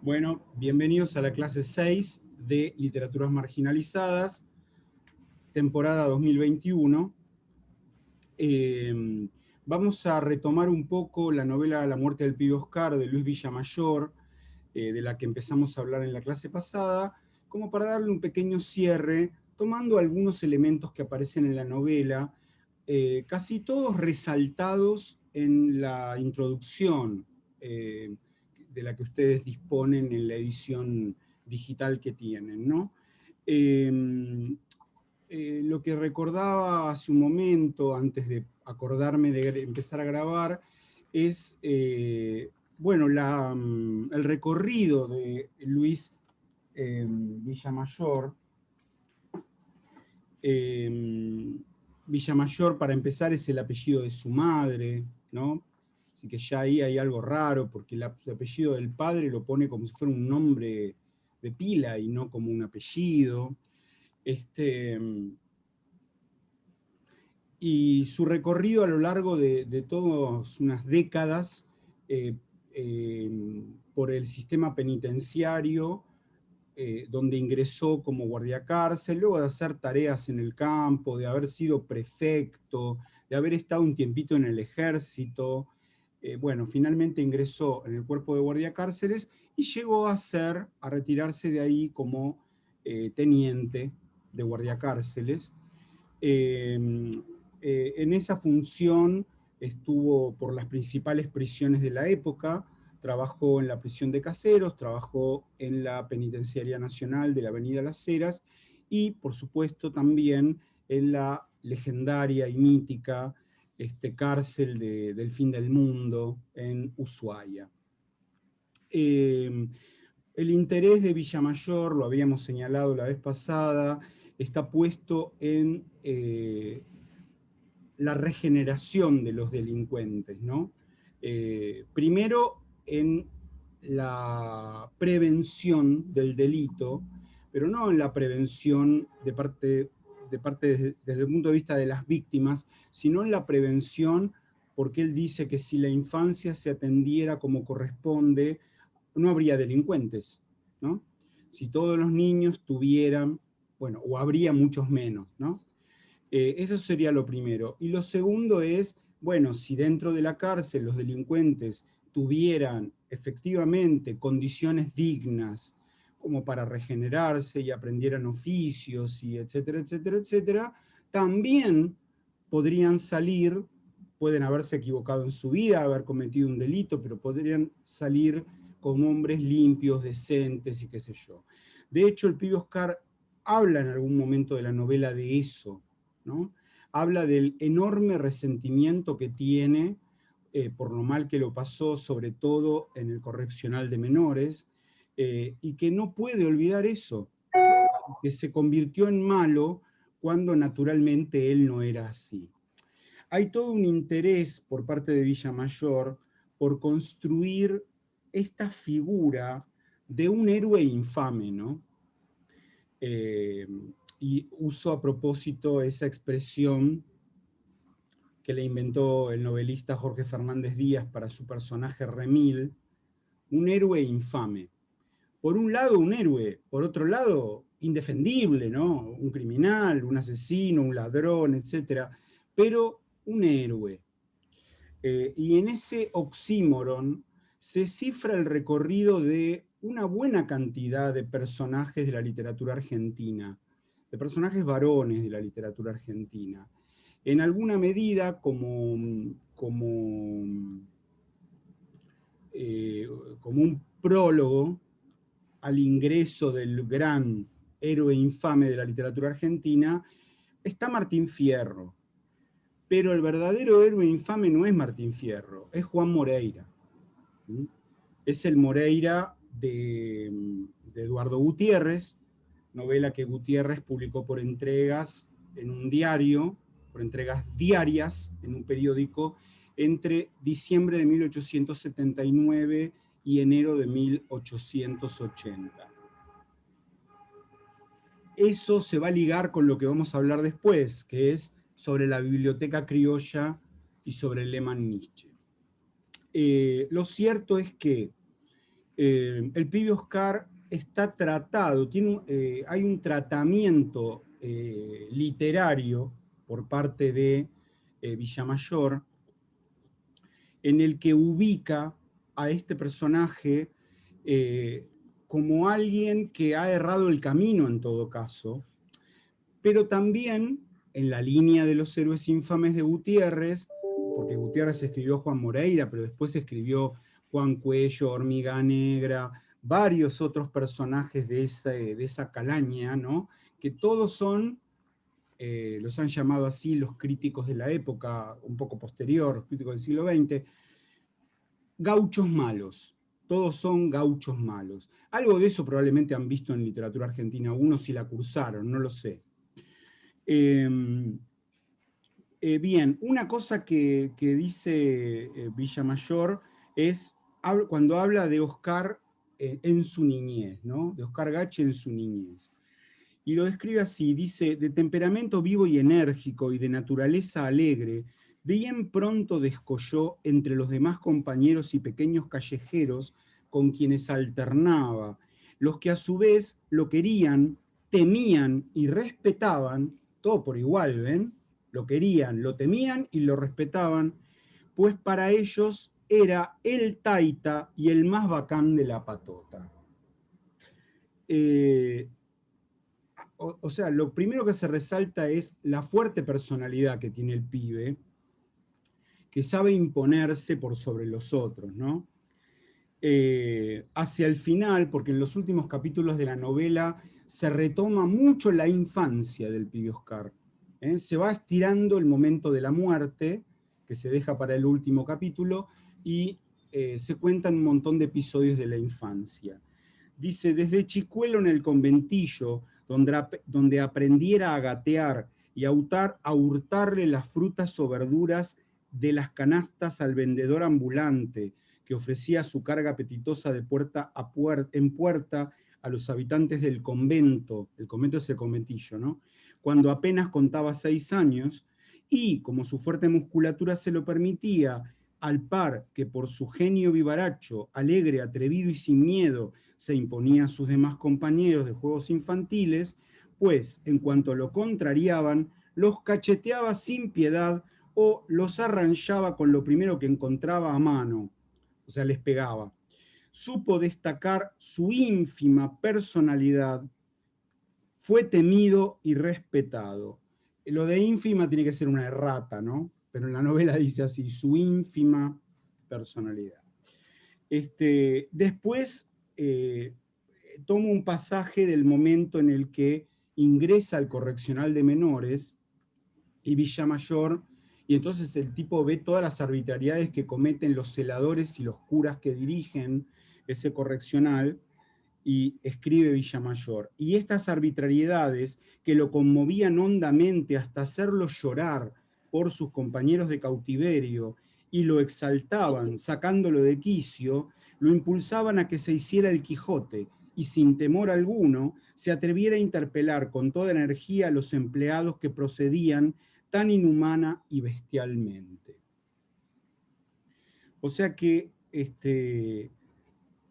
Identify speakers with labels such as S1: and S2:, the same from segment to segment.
S1: Bueno, bienvenidos a la clase 6 de Literaturas Marginalizadas, temporada 2021. Vamos a retomar un poco la novela La muerte del pibe Oscar de Luis Villamayor, de la que empezamos a hablar en la clase pasada, como para darle un pequeño cierre, tomando algunos elementos que aparecen en la novela, casi todos resaltados en la introducción, de la que ustedes disponen en la edición digital que tienen, ¿no? Lo que recordaba hace un momento, antes de acordarme de empezar a grabar, es, bueno, el recorrido de Luis Villamayor. Villamayor, para empezar, es el apellido de su madre, ¿no? Así que ya ahí hay algo raro, porque su apellido del padre lo pone como si fuera un nombre de pila y no como un apellido. Y su recorrido a lo largo de todas unas décadas por el sistema penitenciario, donde ingresó como guardiacárcel, luego de hacer tareas en el campo, de haber sido prefecto, de haber estado un tiempito en el ejército. Bueno, finalmente ingresó en el cuerpo de guardiacárceles y llegó a retirarse de ahí como teniente de guardiacárceles. En esa función estuvo por las principales prisiones de la época, trabajó en la prisión de Caseros, trabajó en la Penitenciaría Nacional de la Avenida Las Heras y, por supuesto, también en la legendaria y mítica cárcel del fin del mundo en Ushuaia. El interés de Villamayor, lo habíamos señalado la vez pasada, está puesto en la regeneración de los delincuentes, ¿no? Primero en la prevención del delito, pero no en la prevención desde el punto de vista de las víctimas, sino en la prevención, porque él dice que si la infancia se atendiera como corresponde, no habría delincuentes, ¿no? Si todos los niños tuvieran, bueno, o habría muchos menos, ¿no? Eso sería lo primero. Y lo segundo es, bueno, si dentro de la cárcel los delincuentes tuvieran efectivamente condiciones dignas como para regenerarse y aprendieran oficios y etcétera, etcétera, etcétera, también podrían salir, pueden haberse equivocado en su vida, haber cometido un delito, pero podrían salir como hombres limpios, decentes y qué sé yo. De hecho, el pibe Oscar habla en algún momento de la novela de eso, ¿no? Habla del enorme resentimiento que tiene por lo mal que lo pasó, sobre todo en el correccional de menores, y que no puede olvidar eso, que se convirtió en malo cuando naturalmente él no era así. Hay todo un interés por parte de Villamayor por construir esta figura de un héroe infame, ¿no? Y uso a propósito esa expresión que le inventó el novelista Jorge Fernández Díaz para su personaje Remil, un héroe infame. Por un lado un héroe, por otro lado indefendible, ¿no? Un criminal, un asesino, un ladrón, etc. Pero un héroe. Y en ese oxímoron se cifra el recorrido de una buena cantidad de personajes de la literatura argentina, de personajes varones de la literatura argentina. En alguna medida como un prólogo al ingreso del gran héroe infame de la literatura argentina, está Martín Fierro. Pero el verdadero héroe infame no es Martín Fierro, es Juan Moreira. Es el Moreira de Eduardo Gutiérrez, novela que Gutiérrez publicó por entregas en un diario, por entregas diarias en un periódico, entre diciembre de 1879 y enero de 1880. Eso se va a ligar con lo que vamos a hablar después, que es sobre la biblioteca criolla y sobre Lehmann Nietzsche. Lo cierto es que el pibe Oscar está tratado, hay un tratamiento literario por parte de Villamayor, en el que ubica a este personaje como alguien que ha errado el camino en todo caso, pero también en la línea de los héroes infames de Gutiérrez, porque Gutiérrez escribió Juan Moreira, pero después escribió Juan Cuello, Hormiga Negra, varios otros personajes de esa calaña, ¿no? Que todos son, los han llamado así los críticos de la época, un poco posterior, los críticos del siglo XX, gauchos malos. Todos son gauchos malos. Algo de eso probablemente han visto en literatura argentina, unos si la cursaron, no lo sé. Bien, una cosa que dice Villamayor es cuando habla de Oscar en su niñez, ¿no? De Oscar Gache en su niñez. Y lo describe así, dice, de temperamento vivo y enérgico y de naturaleza alegre, bien pronto descolló entre los demás compañeros y pequeños callejeros con quienes alternaba, los que a su vez lo querían, temían y respetaban, todo por igual, ¿ven? Lo querían, lo temían y lo respetaban, pues para ellos era el taita y el más bacán de la patota. O sea, lo primero que se resalta es la fuerte personalidad que tiene el pibe, que sabe imponerse por sobre los otros, ¿no? Hacia el final, porque en los últimos capítulos de la novela se retoma mucho la infancia del pibe Oscar. Se va estirando el momento de la muerte, que se deja para el último capítulo, y se cuentan un montón de episodios de la infancia. Dice, desde chicuelo en el conventillo, donde aprendiera a gatear y a hurtarle las frutas o verduras de las canastas al vendedor ambulante, que ofrecía su carga apetitosa de puerta en puerta a los habitantes del convento. El convento es el conventillo, ¿no? Cuando apenas contaba 6 años, y como su fuerte musculatura se lo permitía, al par que por su genio vivaracho, alegre, atrevido y sin miedo, se imponía a sus demás compañeros de juegos infantiles, pues en cuanto lo contrariaban, los cacheteaba sin piedad o los arranchaba con lo primero que encontraba a mano, o sea, les pegaba. Supo destacar su ínfima personalidad, fue temido y respetado. Lo de ínfima tiene que ser una errata, ¿no? Pero en la novela dice así, su ínfima personalidad. Después tomo un pasaje del momento en el que ingresa al correccional de menores y Villamayor, y entonces el tipo ve todas las arbitrariedades que cometen los celadores y los curas que dirigen ese correccional, y escribe Villamayor. Y estas arbitrariedades que lo conmovían hondamente hasta hacerlo llorar por sus compañeros de cautiverio y lo exaltaban, sacándolo de quicio, lo impulsaban a que se hiciera el Quijote y sin temor alguno se atreviera a interpelar con toda energía a los empleados que procedían tan inhumana y bestialmente. O sea que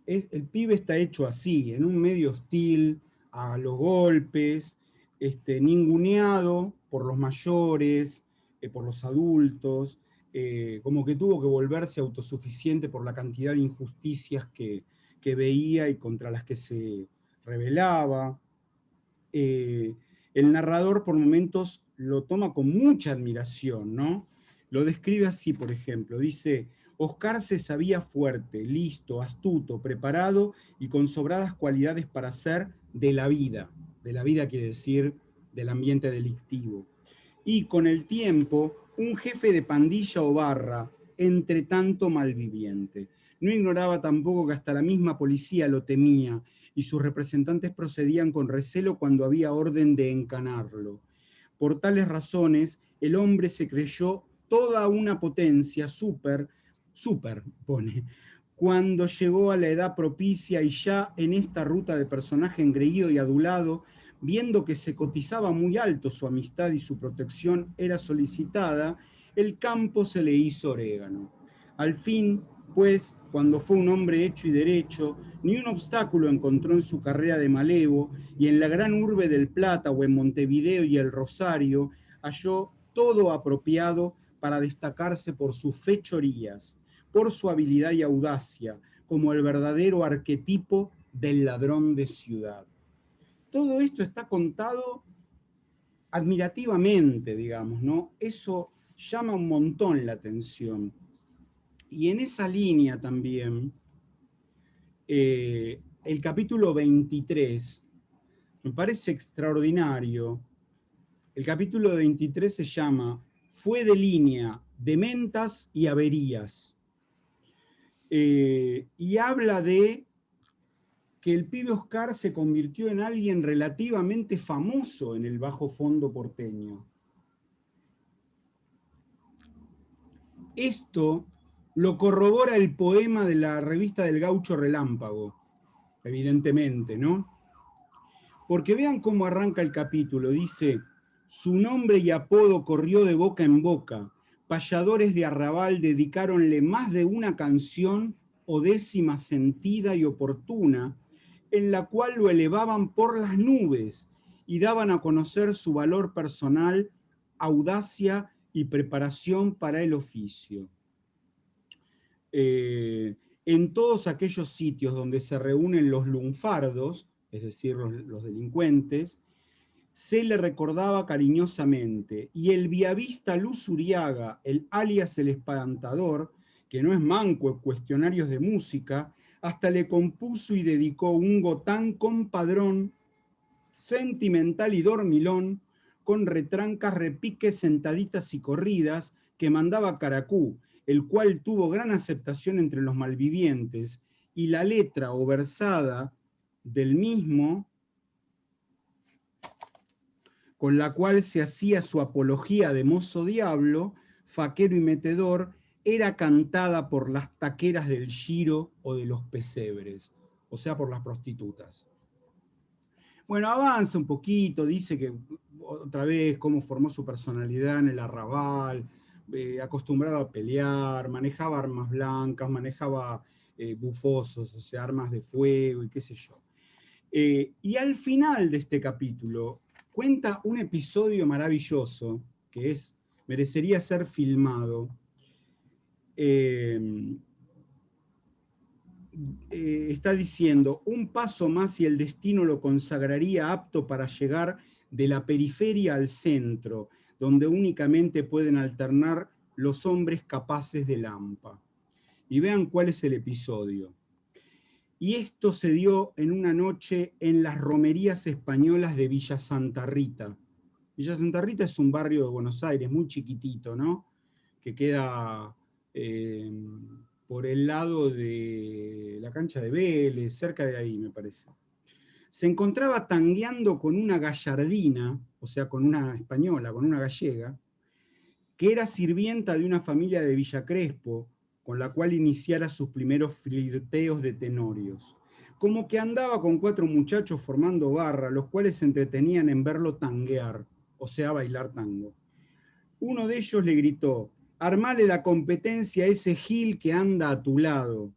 S1: el pibe está hecho así, en un medio hostil, a los golpes, ninguneado por los mayores, por los adultos, como que tuvo que volverse autosuficiente por la cantidad de injusticias que veía y contra las que se rebelaba. El narrador por momentos lo toma con mucha admiración, ¿no? Lo describe así, por ejemplo, dice, Oscar se sabía fuerte, listo, astuto, preparado y con sobradas cualidades para ser de la vida quiere decir del ambiente delictivo, y con el tiempo un jefe de pandilla o barra, entre tanto malviviente. No ignoraba tampoco que hasta la misma policía lo temía y sus representantes procedían con recelo cuando había orden de encanarlo. Por tales razones, el hombre se creyó toda una potencia súper, pone, cuando llegó a la edad propicia y ya en esta ruta de personaje engreído y adulado, viendo que se cotizaba muy alto su amistad y su protección era solicitada, el campo se le hizo orégano. Al fin, pues, cuando fue un hombre hecho y derecho, ni un obstáculo encontró en su carrera de malevo, y en la gran urbe del Plata o en Montevideo y el Rosario, halló todo apropiado para destacarse por sus fechorías, por su habilidad y audacia, como el verdadero arquetipo del ladrón de ciudad. Todo esto está contado admirativamente, digamos, ¿no? Eso llama un montón la atención. Y en esa línea también, el capítulo 23 me parece extraordinario. El capítulo 23 se llama Fue de línea, de mentas y averías. Y habla de que el pibe Oscar se convirtió en alguien relativamente famoso en el bajo fondo porteño. Esto lo corrobora el poema de la revista del Gaucho Relámpago, evidentemente, ¿no? Porque vean cómo arranca el capítulo, dice, su nombre y apodo corrió de boca en boca, payadores de arrabal dedicáronle más de una canción o décima sentida y oportuna, en la cual lo elevaban por las nubes y daban a conocer su valor personal, audacia y preparación para el oficio. En todos aquellos sitios donde se reúnen los lunfardos, es decir, los delincuentes, se le recordaba cariñosamente, y el viavista Luz Uriaga, el alias el espantador, que no es manco en cuestionarios de música, hasta le compuso y dedicó un gotán compadrón, sentimental y dormilón, con retrancas, repiques, sentaditas y corridas, que mandaba Caracú, el cual tuvo gran aceptación entre los malvivientes, y la letra o versada del mismo, con la cual se hacía su apología de mozo diablo, faquero y metedor, era cantada por las taqueras del Giro o de los pesebres, o sea, por las prostitutas. Bueno, avanza un poquito, dice que otra vez cómo formó su personalidad en el arrabal, acostumbrado a pelear, manejaba armas blancas, manejaba bufosos, o sea, armas de fuego y qué sé yo. Y al final de este capítulo cuenta un episodio maravilloso que merecería ser filmado. Está diciendo, un paso más y el destino lo consagraría apto para llegar de la periferia al centro, donde únicamente pueden alternar los hombres capaces de Lampa. Y vean cuál es el episodio. Y esto se dio en una noche en las romerías españolas de Villa Santa Rita. Villa Santa Rita es un barrio de Buenos Aires muy chiquitito, ¿no? Que queda por el lado de la cancha de Vélez, cerca de ahí, me parece. Se encontraba tangueando con una gallardina, o sea, con una española, con una gallega, que era sirvienta de una familia de Villa Crespo, con la cual iniciara sus primeros flirteos de tenorios. Como que andaba con 4 muchachos formando barra, los cuales se entretenían en verlo tanguear, o sea, bailar tango. Uno de ellos le gritó, armale la competencia a ese gil que anda a tu lado.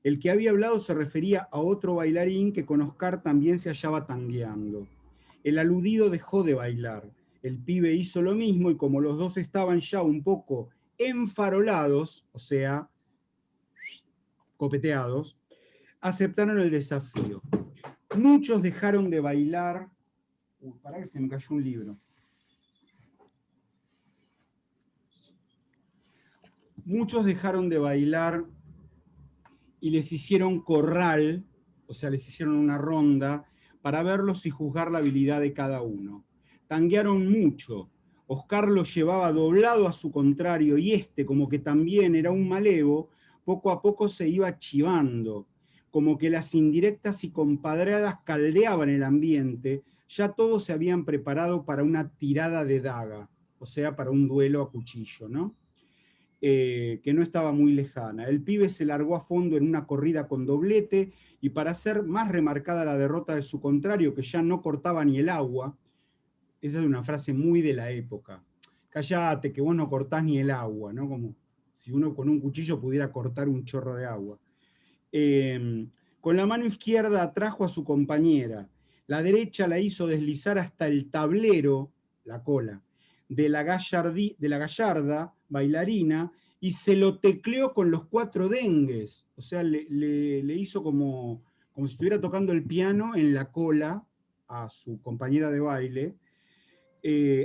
S1: El que había hablado se refería a otro bailarín que con Oscar también se hallaba tangueando. El aludido dejó de bailar. El pibe hizo lo mismo y como los dos estaban ya un poco enfarolados, o sea, copeteados, aceptaron el desafío. Muchos dejaron de bailar. Pará que se me cayó un libro. Muchos dejaron de bailar y les hicieron corral, o sea, les hicieron una ronda para verlos y juzgar la habilidad de cada uno. Tanguearon mucho. Oscar lo llevaba doblado a su contrario y este, como que también era un malevo, poco a poco se iba chivando, como que las indirectas y compadreadas caldeaban el ambiente, ya todos se habían preparado para una tirada de daga, o sea, para un duelo a cuchillo, ¿no? Que no estaba muy lejana. El pibe se largó a fondo en una corrida con doblete y para hacer más remarcada la derrota de su contrario, que ya no cortaba ni el agua, esa es una frase muy de la época, callate que vos no cortás ni el agua, ¿no? Como si uno con un cuchillo pudiera cortar un chorro de agua. Con la mano izquierda atrajo a su compañera, la derecha la hizo deslizar hasta el tablero, la cola, de la gallarda bailarina, y se lo tecleó con los 4 dengues. O sea, le hizo como si estuviera tocando el piano en la cola a su compañera de baile,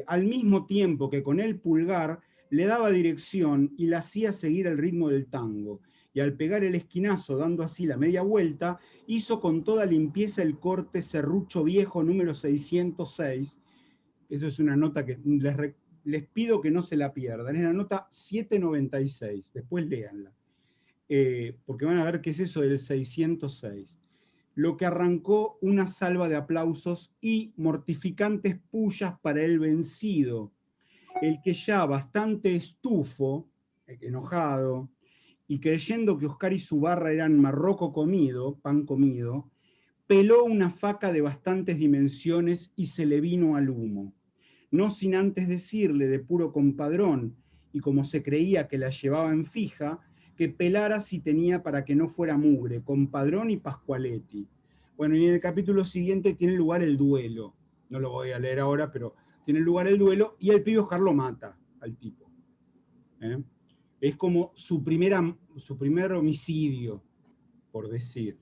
S1: al mismo tiempo que con el pulgar le daba dirección y la hacía seguir el ritmo del tango. Y al pegar el esquinazo, dando así la media vuelta, hizo con toda limpieza el corte serrucho viejo número 606. Eso es una nota que les pido que no se la pierdan. Es la nota 796, después léanla. Porque van a ver qué es eso del 606. Lo que arrancó una salva de aplausos y mortificantes pullas para el vencido, el que ya bastante estufo, enojado, y creyendo que Oscar y su barra eran marroco comido, pan comido, peló una faca de bastantes dimensiones y se le vino al humo, no sin antes decirle de puro compadrón, y como se creía que la llevaba en fija, que pelara si tenía para que no fuera mugre, compadrón y Pascualetti. Bueno, y en el capítulo siguiente tiene lugar el duelo. No lo voy a leer ahora, pero tiene lugar el duelo y el pibe Oscar lo mata al tipo. ¿Eh? Es como su primer homicidio, por decir.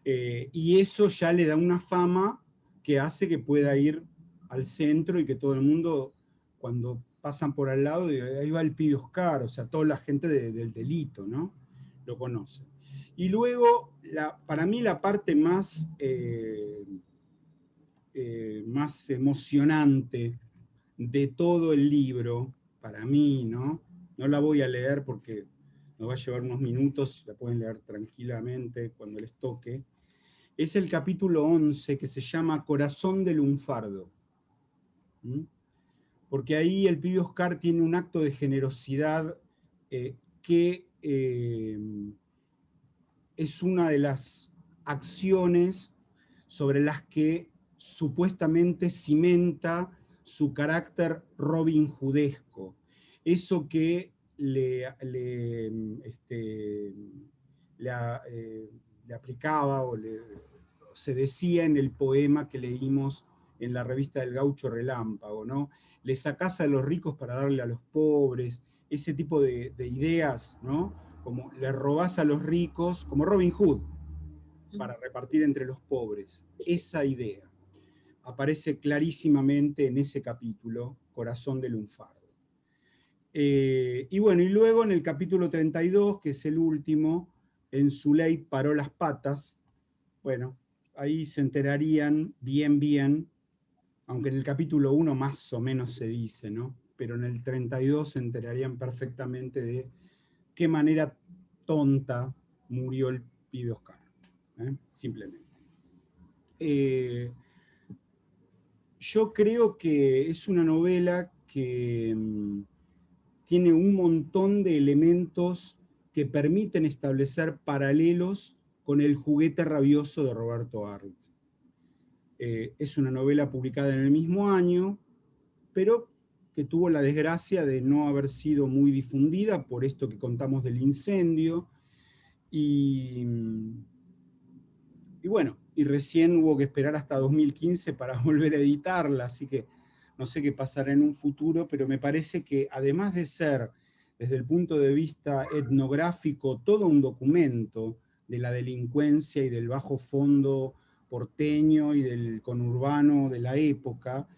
S1: Y eso ya le da una fama que hace que pueda ir al centro y que todo el mundo, cuando pasan por al lado, ahí va el pibe Oscar, o sea, toda la gente del delito, ¿no? Lo conoce. Y luego, para mí la parte más emocionante de todo el libro, para mí, ¿no? No la voy a leer porque nos va a llevar unos minutos, la pueden leer tranquilamente cuando les toque, es el capítulo 11 que se llama Corazón de Lunfardo. ¿Mm? Porque ahí el pibe Oscar tiene un acto de generosidad que es una de las acciones sobre las que supuestamente cimenta su carácter Robin Hoodesco. Eso que le aplicaba o se decía en el poema que leímos en la revista del Gaucho Relámpago, ¿no? Le sacás a los ricos para darle a los pobres, ese tipo de ideas, ¿no? Como le robás a los ricos, como Robin Hood, para repartir entre los pobres. Esa idea aparece clarísimamente en ese capítulo, Corazón de Lunfardo. Y bueno, y luego en el capítulo 32, que es el último, en su ley paró las patas. Bueno, ahí se enterarían bien, aunque en el capítulo 1 más o menos se dice, ¿no? Pero en el 32 se enterarían perfectamente de qué manera tonta murió el pibe Oscar, simplemente. Yo creo que es una novela que tiene un montón de elementos que permiten establecer paralelos con El juguete rabioso de Roberto Arlt. Es una novela publicada en el mismo año, pero que tuvo la desgracia de no haber sido muy difundida por esto que contamos del incendio, y bueno, y recién hubo que esperar hasta 2015 para volver a editarla, así que no sé qué pasará en un futuro, pero me parece que además de ser, desde el punto de vista etnográfico, todo un documento de la delincuencia y del bajo fondo porteño y del conurbano de la época,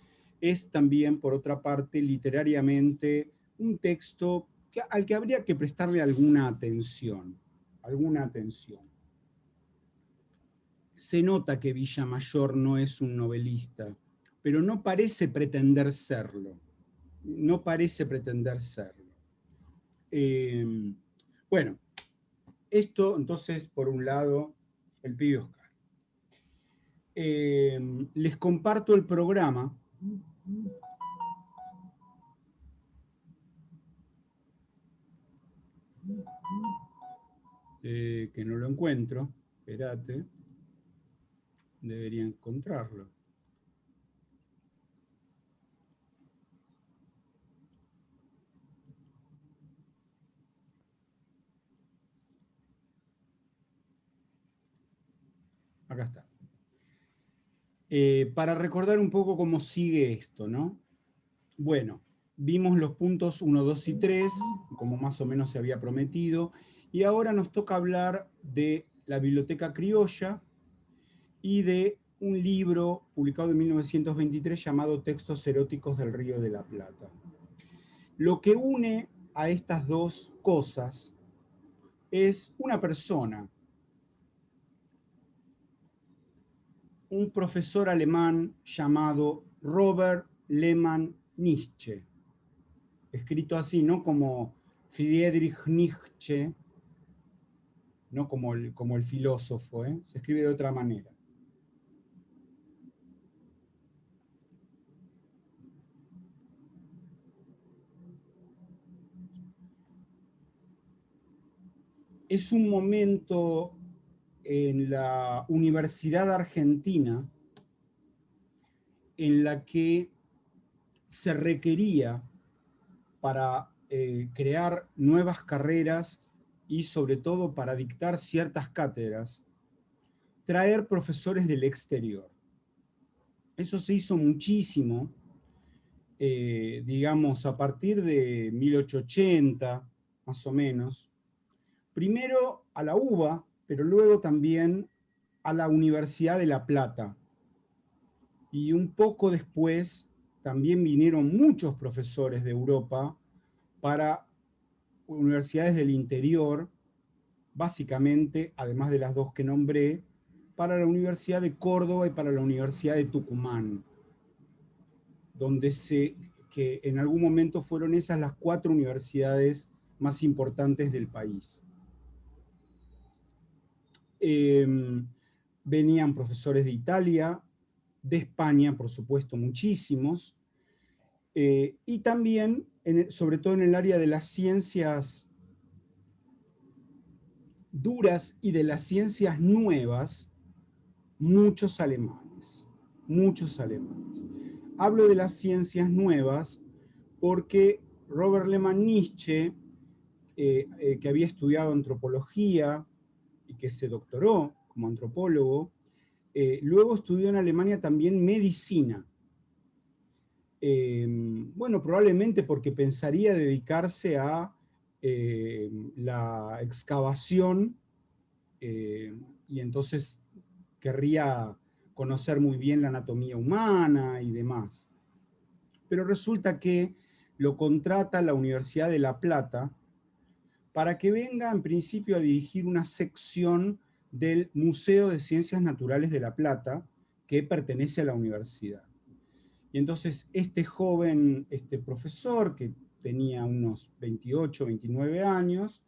S1: es también, por otra parte, literariamente un texto al que habría que prestarle alguna atención, alguna atención. Se nota que Villamayor no es un novelista, pero no parece pretender serlo. No parece pretender serlo. Bueno, esto entonces, por un lado, el pibe Oscar. Les comparto el programa. Que no lo encuentro. Espérate. Debería encontrarlo. Acá está. Para recordar un poco cómo sigue esto, ¿no? Bueno, vimos los puntos 1, 2 y 3, como más o menos se había prometido, y ahora nos toca hablar de la Biblioteca Criolla y de un libro publicado en 1923 llamado Textos eróticos del Río de la Plata. Lo que une a estas dos cosas es una persona, un profesor alemán llamado Robert Lehmann Nietzsche, escrito así, no como Friedrich Nietzsche, no como el filósofo, se escribe de otra manera. Es un momento en la Universidad Argentina en la que se requería para crear nuevas carreras y sobre todo para dictar ciertas cátedras, traer profesores del exterior. Eso se hizo muchísimo, digamos, a partir de 1880, más o menos, primero a la UBA, pero luego también a la Universidad de La Plata. Y un poco después también vinieron muchos profesores de Europa para universidades del interior, básicamente, además de las dos que nombré, para la Universidad de Córdoba y para la Universidad de Tucumán, que en algún momento fueron esas las 4 universidades más importantes del país. Venían profesores de Italia, de España, por supuesto, muchísimos, y también, sobre todo en el área de las ciencias duras y de las ciencias nuevas, muchos alemanes, muchos alemanes. Hablo de las ciencias nuevas porque Robert Lehmann Nietzsche, que había estudiado antropología y que se doctoró como antropólogo, luego estudió en Alemania también medicina. Bueno, probablemente porque pensaría dedicarse a la excavación y entonces querría conocer muy bien la anatomía humana y demás. Pero resulta que lo contrata la Universidad de La Plata para que venga en principio a dirigir una sección del Museo de Ciencias Naturales de La Plata, que pertenece a la universidad. Y entonces este joven, este profesor, que tenía unos 28, 29 años,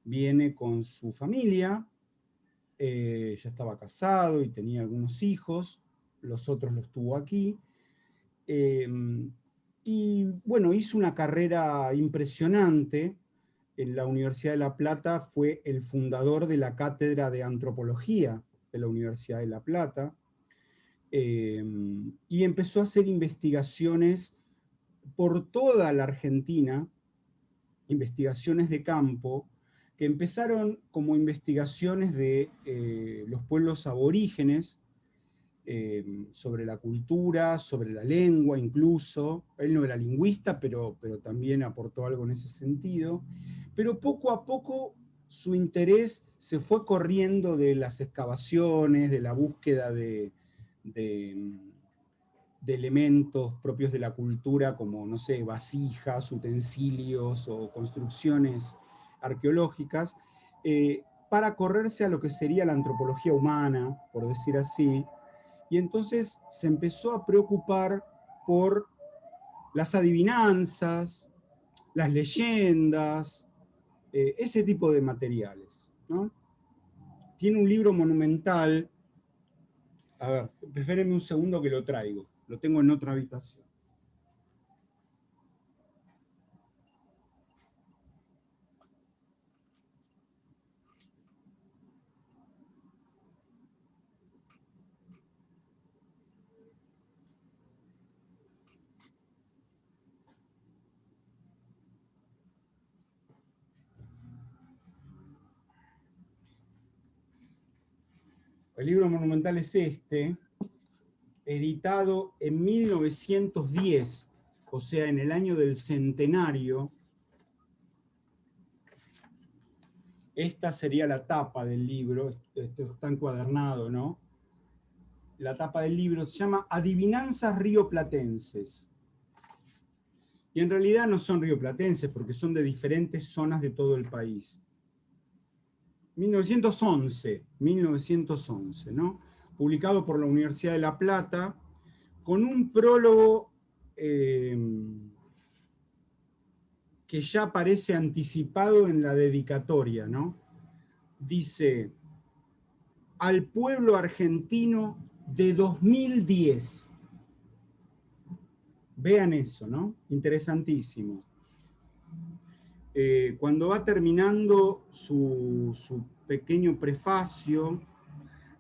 S1: viene con su familia, ya estaba casado y tenía algunos hijos, los otros los tuvo aquí, eh, y bueno, hizo una carrera impresionante. En la Universidad de La Plata fue el fundador de la cátedra de antropología de la Universidad de La Plata, y empezó a hacer investigaciones por toda la Argentina, investigaciones de campo, que empezaron como investigaciones de los pueblos aborígenes, sobre la cultura, sobre la lengua incluso. Él no era lingüista, pero también aportó algo en ese sentido. Pero poco a poco su interés se fue corriendo de las excavaciones, de la búsqueda de, de elementos propios de la cultura, como, no sé, vasijas, utensilios o construcciones arqueológicas, para correrse a lo que sería la antropología humana, por decir así, y entonces se empezó a preocupar por las adivinanzas, las leyendas, ese tipo de materiales, ¿no? Tiene un libro monumental. A ver, espérenme un segundo que lo traigo. Lo tengo en otra habitación. El libro monumental es este, editado en 1910, o sea, en el año del centenario. Esta sería la tapa del libro, esto está encuadernado, ¿no? La tapa del libro se llama Adivinanzas rioplatenses. Y en realidad no son rioplatenses, porque son de diferentes zonas de todo el país. 1911, ¿no? Publicado por la Universidad de La Plata, con un prólogo que ya aparece anticipado en la dedicatoria, ¿no? Dice, al pueblo argentino de 2010. Vean eso, ¿no? Interesantísimo. Cuando va terminando su pequeño prefacio,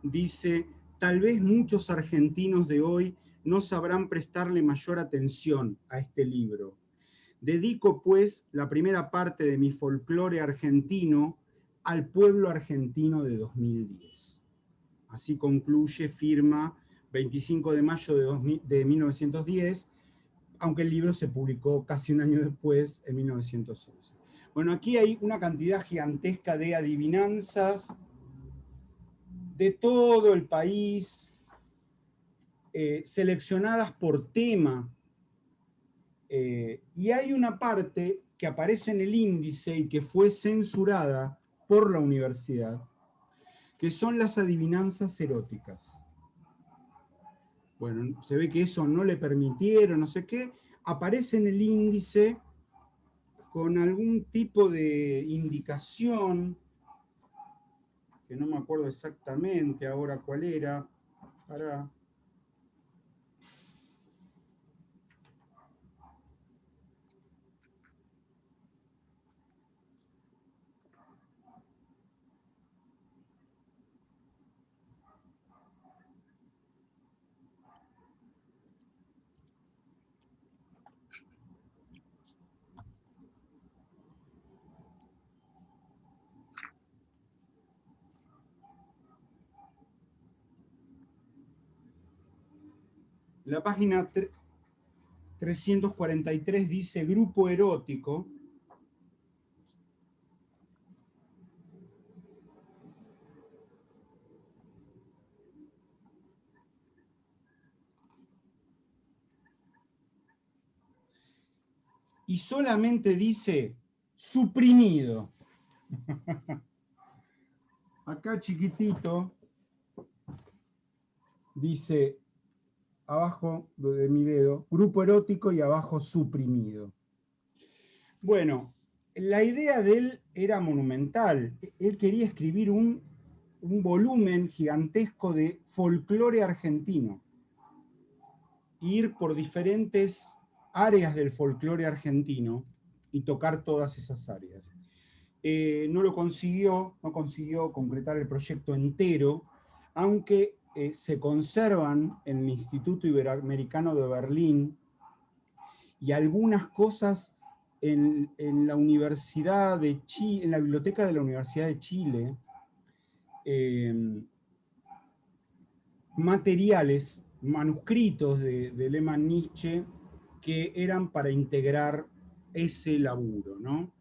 S1: dice, tal vez muchos argentinos de hoy no sabrán prestarle mayor atención a este libro. Dedico, pues, la primera parte de mi folclore argentino al pueblo argentino de 2010. Así concluye, firma, 25 de mayo de 1910, aunque el libro se publicó casi un año después, en 1911. Bueno, aquí hay una cantidad gigantesca de adivinanzas de todo el país, seleccionadas por tema, y hay una parte que aparece en el índice y que fue censurada por la universidad, que son las adivinanzas eróticas. Bueno, se ve que eso no le permitieron, no sé qué, aparece en el índice con algún tipo de indicación, que no me acuerdo exactamente ahora cuál era, para... La página 343 dice grupo erótico. Y solamente dice suprimido. Acá chiquitito dice abajo de mi dedo, grupo erótico y abajo suprimido. Bueno, la idea de él era monumental. Él quería escribir un volumen gigantesco de folclore argentino. Ir por diferentes áreas del folclore argentino y tocar todas esas áreas. No lo consiguió, no consiguió concretar el proyecto entero, aunque se conservan en el Instituto Iberoamericano de Berlín y algunas cosas en la Universidad de Chile, en la biblioteca de la Universidad de Chile, materiales, manuscritos de Lehmann-Nietzsche que eran para integrar ese laburo, ¿no?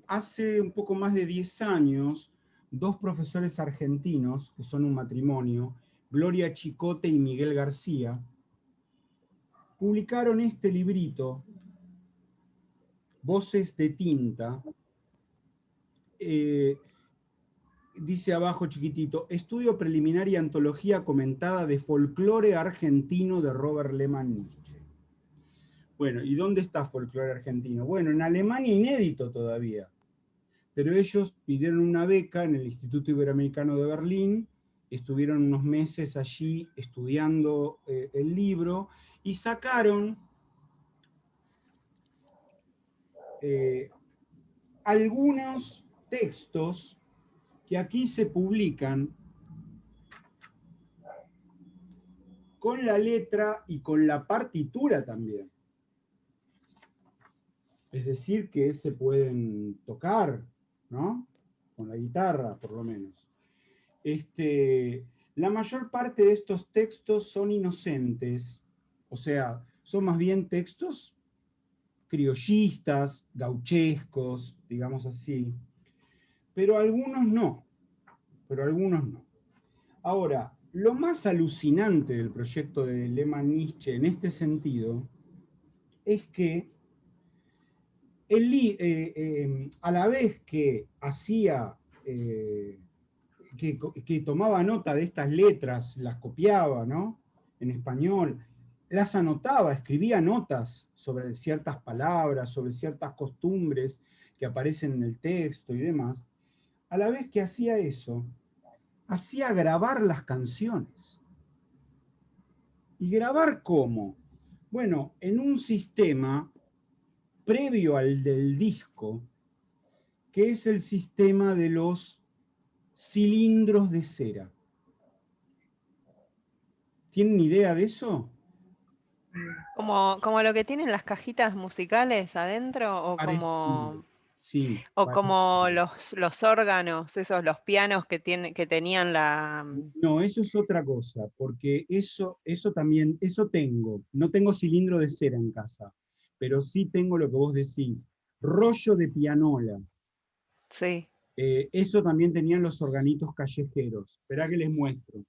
S1: Hace un poco más de 10 años, dos profesores argentinos, que son un matrimonio, Gloria Chicote y Miguel García, publicaron este librito, Voces de Tinta, dice abajo chiquitito, estudio preliminar y antología comentada de folclore argentino de Robert Lehmann-Nietzsche. Bueno, ¿y dónde está folclore argentino? Bueno, en Alemania inédito todavía, pero ellos pidieron una beca en el Instituto Iberoamericano de Berlín, estuvieron unos meses allí estudiando el libro y sacaron algunos textos que aquí se publican con la letra y con la partitura también. Es decir, que se pueden tocar, ¿no? Con la guitarra, por lo menos. La mayor parte de estos textos son inocentes, o sea, son más bien textos criollistas, gauchescos, digamos así, pero algunos no, pero algunos no. Ahora, lo más alucinante del proyecto de Lehmann-Nietzsche en este sentido es que a la vez que hacía, que tomaba nota de estas letras, las copiaba, ¿no? En español, las anotaba, escribía notas sobre ciertas palabras, sobre ciertas costumbres que aparecen en el texto y demás. A la vez que hacía eso, hacía grabar las canciones. ¿Y grabar cómo? Bueno, en un sistema previo al del disco, que es el sistema de los cilindros de cera. ¿Tienen idea de eso?
S2: Como lo que tienen las cajitas musicales adentro,
S1: Parecido, sí,
S2: o como
S1: parecido.
S2: los órganos, esos, los pianos que tenían la...
S1: No, eso es otra cosa, porque eso también, eso tengo. No tengo cilindro de cera en casa, pero sí tengo lo que vos decís, rollo de pianola.
S2: Sí,
S1: Eso también tenían los organitos callejeros. Esperá que les muestro.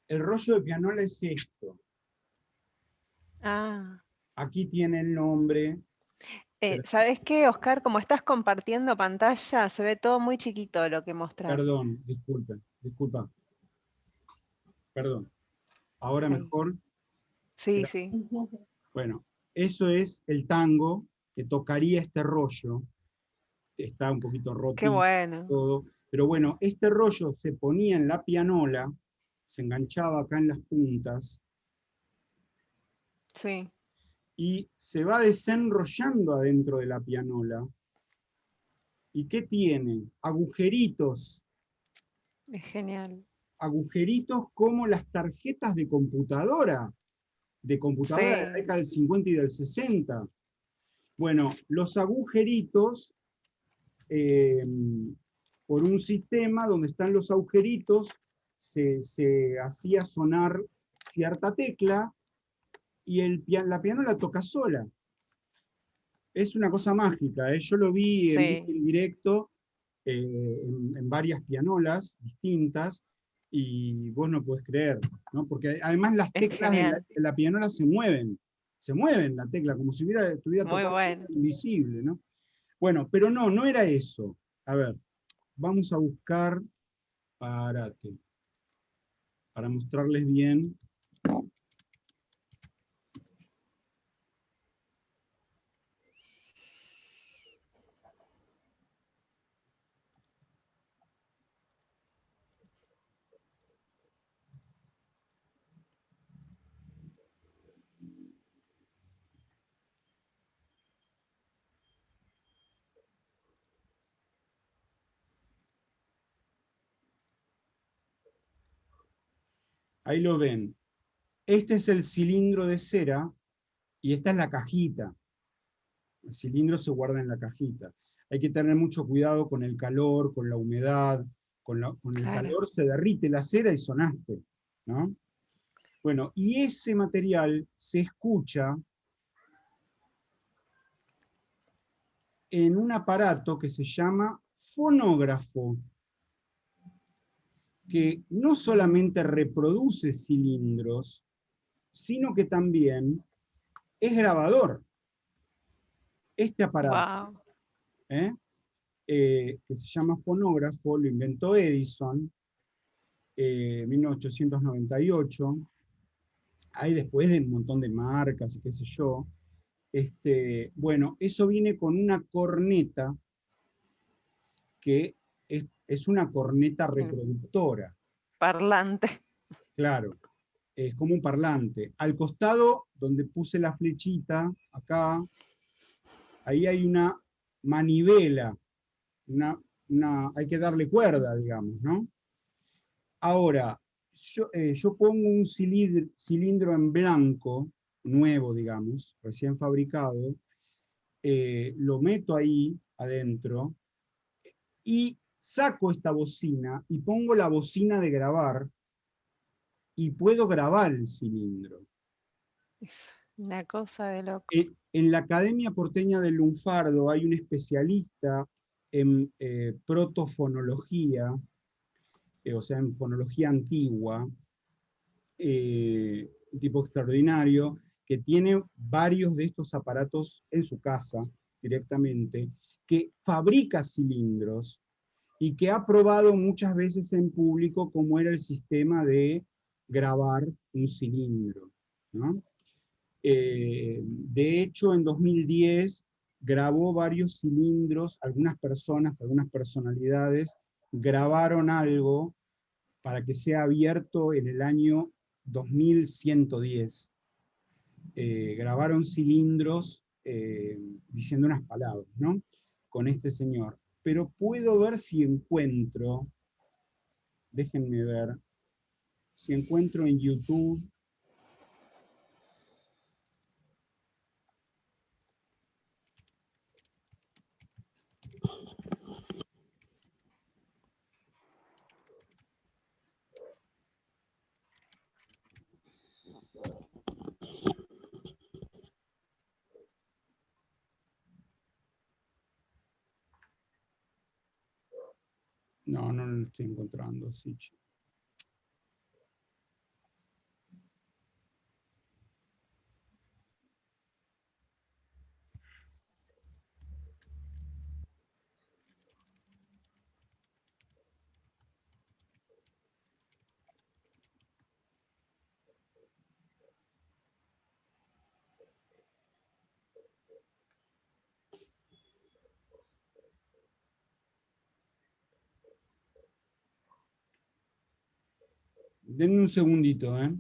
S1: El rollo de pianola es esto.
S2: ah.
S1: Aquí tiene el nombre.
S2: ¿Sabes qué, Oscar? Como estás compartiendo pantalla, se ve todo muy chiquito lo que mostrás.
S1: Perdón, disculpen, disculpa, perdón. Ahora
S2: Ahí.
S1: mejor.
S2: Sí, sí.
S1: Bueno, eso es el tango que tocaría este rollo. Está un poquito
S2: Qué
S1: rotito,
S2: bueno.
S1: todo. Pero bueno, este rollo se ponía en la pianola, se enganchaba acá en las puntas
S2: Sí,
S1: y se va desenrollando adentro de la pianola. ¿Y qué tiene? Agujeritos,
S2: es genial.
S1: agujeritos como las tarjetas de computadora de la
S2: Sí,
S1: década del 50 y del 60. Bueno, los agujeritos, eh, por un sistema donde están los agujeritos, se hacía sonar cierta tecla y la pianola toca sola. Es una cosa mágica, ¿eh? Yo lo vi en
S2: sí.
S1: directo, en varias pianolas distintas, y vos no podés creer, ¿no? Porque además las
S2: Es
S1: teclas
S2: genial.
S1: de la pianola se mueven la tecla, como si estuviera
S2: Muy
S1: tocando
S2: bueno.
S1: invisible, ¿no? Bueno, pero no, no era eso. A ver, vamos a buscar, párate, para mostrarles bien. Ahí lo ven. Este es el cilindro de cera y esta es la cajita. El cilindro se guarda en la cajita. Hay que tener mucho cuidado con el calor, con la humedad, con el
S2: Claro.
S1: calor se derrite la cera y sonaste, ¿no? Bueno, y ese material se escucha en un aparato que se llama fonógrafo, que no solamente reproduce cilindros, sino que también es grabador. Este aparato,
S2: Wow.
S1: ¿eh? Que se llama fonógrafo, lo inventó Edison, en 1898. Hay después de un montón de marcas y qué sé yo. Bueno, eso viene con una corneta que es una corneta
S2: Sí.
S1: reproductora,
S2: Parlante.
S1: claro, es como un parlante. Al costado, donde puse la flechita, acá, ahí hay una manivela, una, hay que darle cuerda, digamos, ¿no? Ahora, yo pongo un cilindro en blanco, nuevo, digamos, recién fabricado, lo meto ahí adentro, y saco esta bocina, y pongo la bocina de grabar, y puedo grabar el cilindro.
S2: Es una cosa de loco.
S1: En la Academia Porteña del Lunfardo hay un especialista en protofonología, o sea, en fonología antigua, un tipo extraordinario, que tiene varios de estos aparatos en su casa directamente, que fabrica cilindros y que ha probado muchas veces en público cómo era el sistema de grabar un cilindro, ¿no? De hecho, en 2010 grabó varios cilindros, algunas personas, algunas personalidades grabaron algo para que sea abierto en el año 2110. Grabaron cilindros diciendo unas palabras, ¿no? Con este señor. Pero puedo ver si encuentro, déjenme ver, si encuentro en YouTube. No, no lo estoy encontrando, sí. Denme un segundito, ¿eh?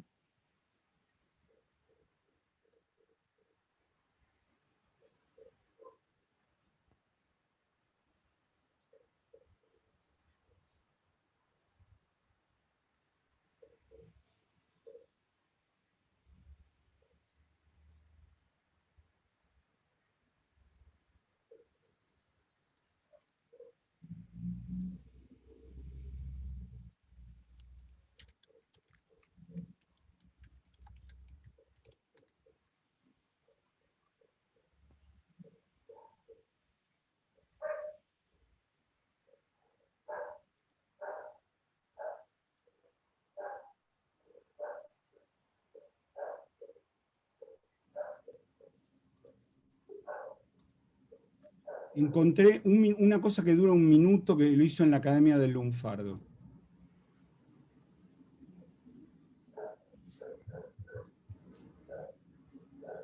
S1: Encontré una cosa que dura un minuto que lo hizo en la Academia del Lunfardo.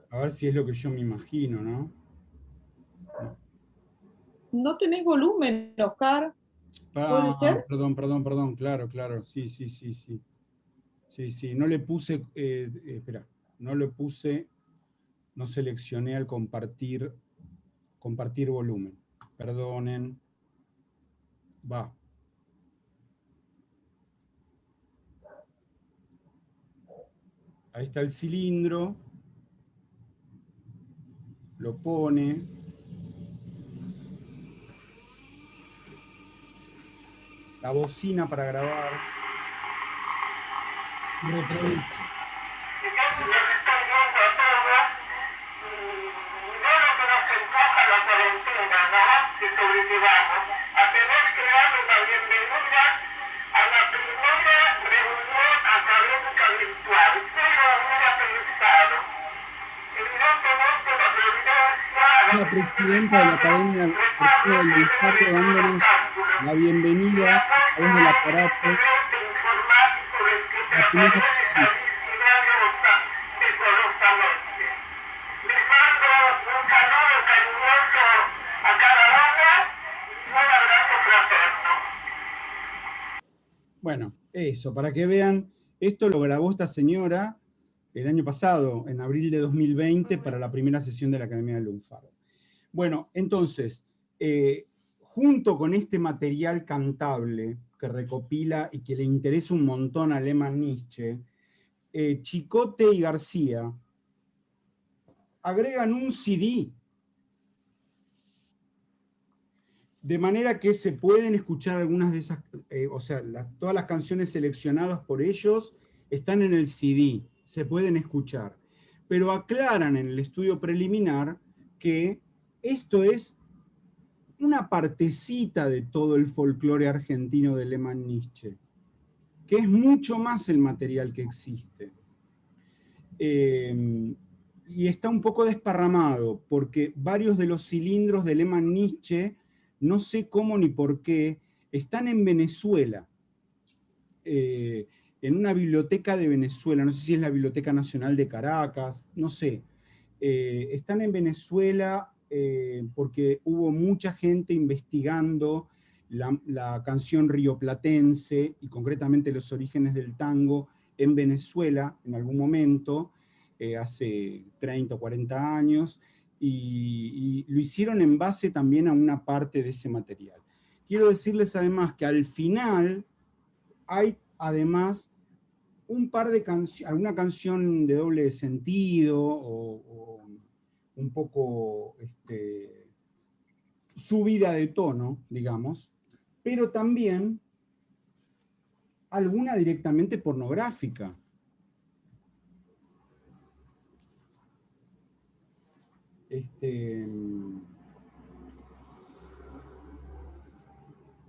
S1: A ver si es lo que yo me imagino, ¿no?
S3: No tenés volumen, Oscar. ¿Puede ser?
S1: Perdón, claro, sí. Sí, no le puse, espera, no le puse, no seleccioné al compartir volumen. Perdonen. Va. Ahí está el cilindro. Lo pone. La bocina para grabar. Y reproduce. La presidenta de la Academia Porteña del Lunfardo dándonos la bienvenida a través del aparato. La primera sesión. Bueno, eso, para que vean, esto lo grabó esta señora el año pasado, en abril de 2020, para la primera sesión de la Academia del Lunfardo. Bueno, entonces, junto con este material cantable, que recopila y que le interesa un montón a Lehmann Nietzsche, Chicote y García agregan un CD, de manera que se pueden escuchar algunas de esas, o sea, todas las canciones seleccionadas por ellos están en el CD, se pueden escuchar. Pero aclaran en el estudio preliminar que esto es una partecita de todo el folclore argentino de Lehmann Nietzsche, que es mucho más el material que existe. Y está un poco desparramado, porque varios de los cilindros de Lehmann Nietzsche, no sé cómo ni por qué, están en Venezuela, en una biblioteca de Venezuela, no sé si es la Biblioteca Nacional de Caracas, no sé. Están en Venezuela porque hubo mucha gente investigando la canción rioplatense y concretamente los orígenes del tango en Venezuela en algún momento, hace 30 o 40 años, y lo hicieron en base también a una parte de ese material. Quiero decirles además que al final hay además un par de canciones, alguna canción de doble sentido o un poco subida de tono, digamos, pero también alguna directamente pornográfica.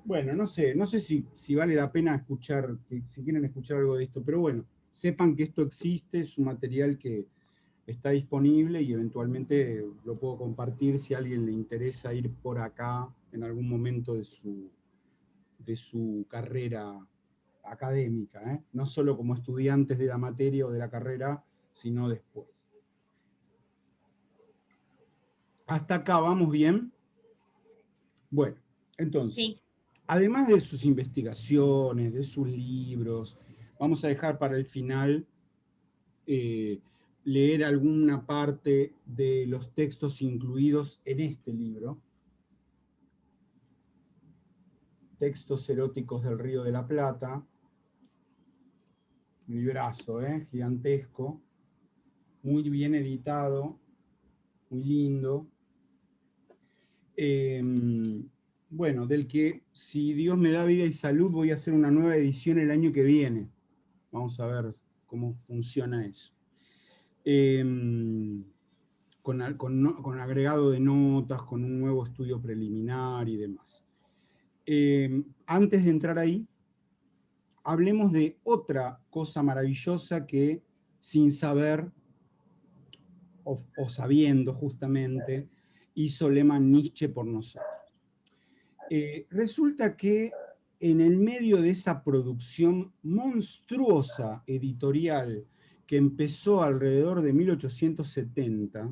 S1: Bueno, no sé si vale la pena escuchar, si quieren escuchar algo de esto, pero bueno, sepan que esto existe, es un material que está disponible y eventualmente lo puedo compartir si a alguien le interesa ir por acá en algún momento de su carrera académica, ¿eh? No solo como estudiantes de la materia o de la carrera, sino después. ¿Hasta acá vamos bien? Bueno, entonces, sí. Además de sus investigaciones, de sus libros, vamos a dejar para el final leer alguna parte de los textos incluidos en este libro. Textos eróticos del Río de la Plata. Un librazo, gigantesco, muy bien editado, muy lindo. Bueno, del que, si Dios me da vida y salud, voy a hacer una nueva edición el año que viene. Vamos a ver cómo funciona eso. Con agregado de notas, con un nuevo estudio preliminar y demás. Antes de entrar ahí, hablemos de otra cosa maravillosa que, sin saber o sabiendo justamente, hizo Lehmann Nietzsche por nosotros. Resulta que en el medio de esa producción monstruosa editorial que empezó alrededor de 1870,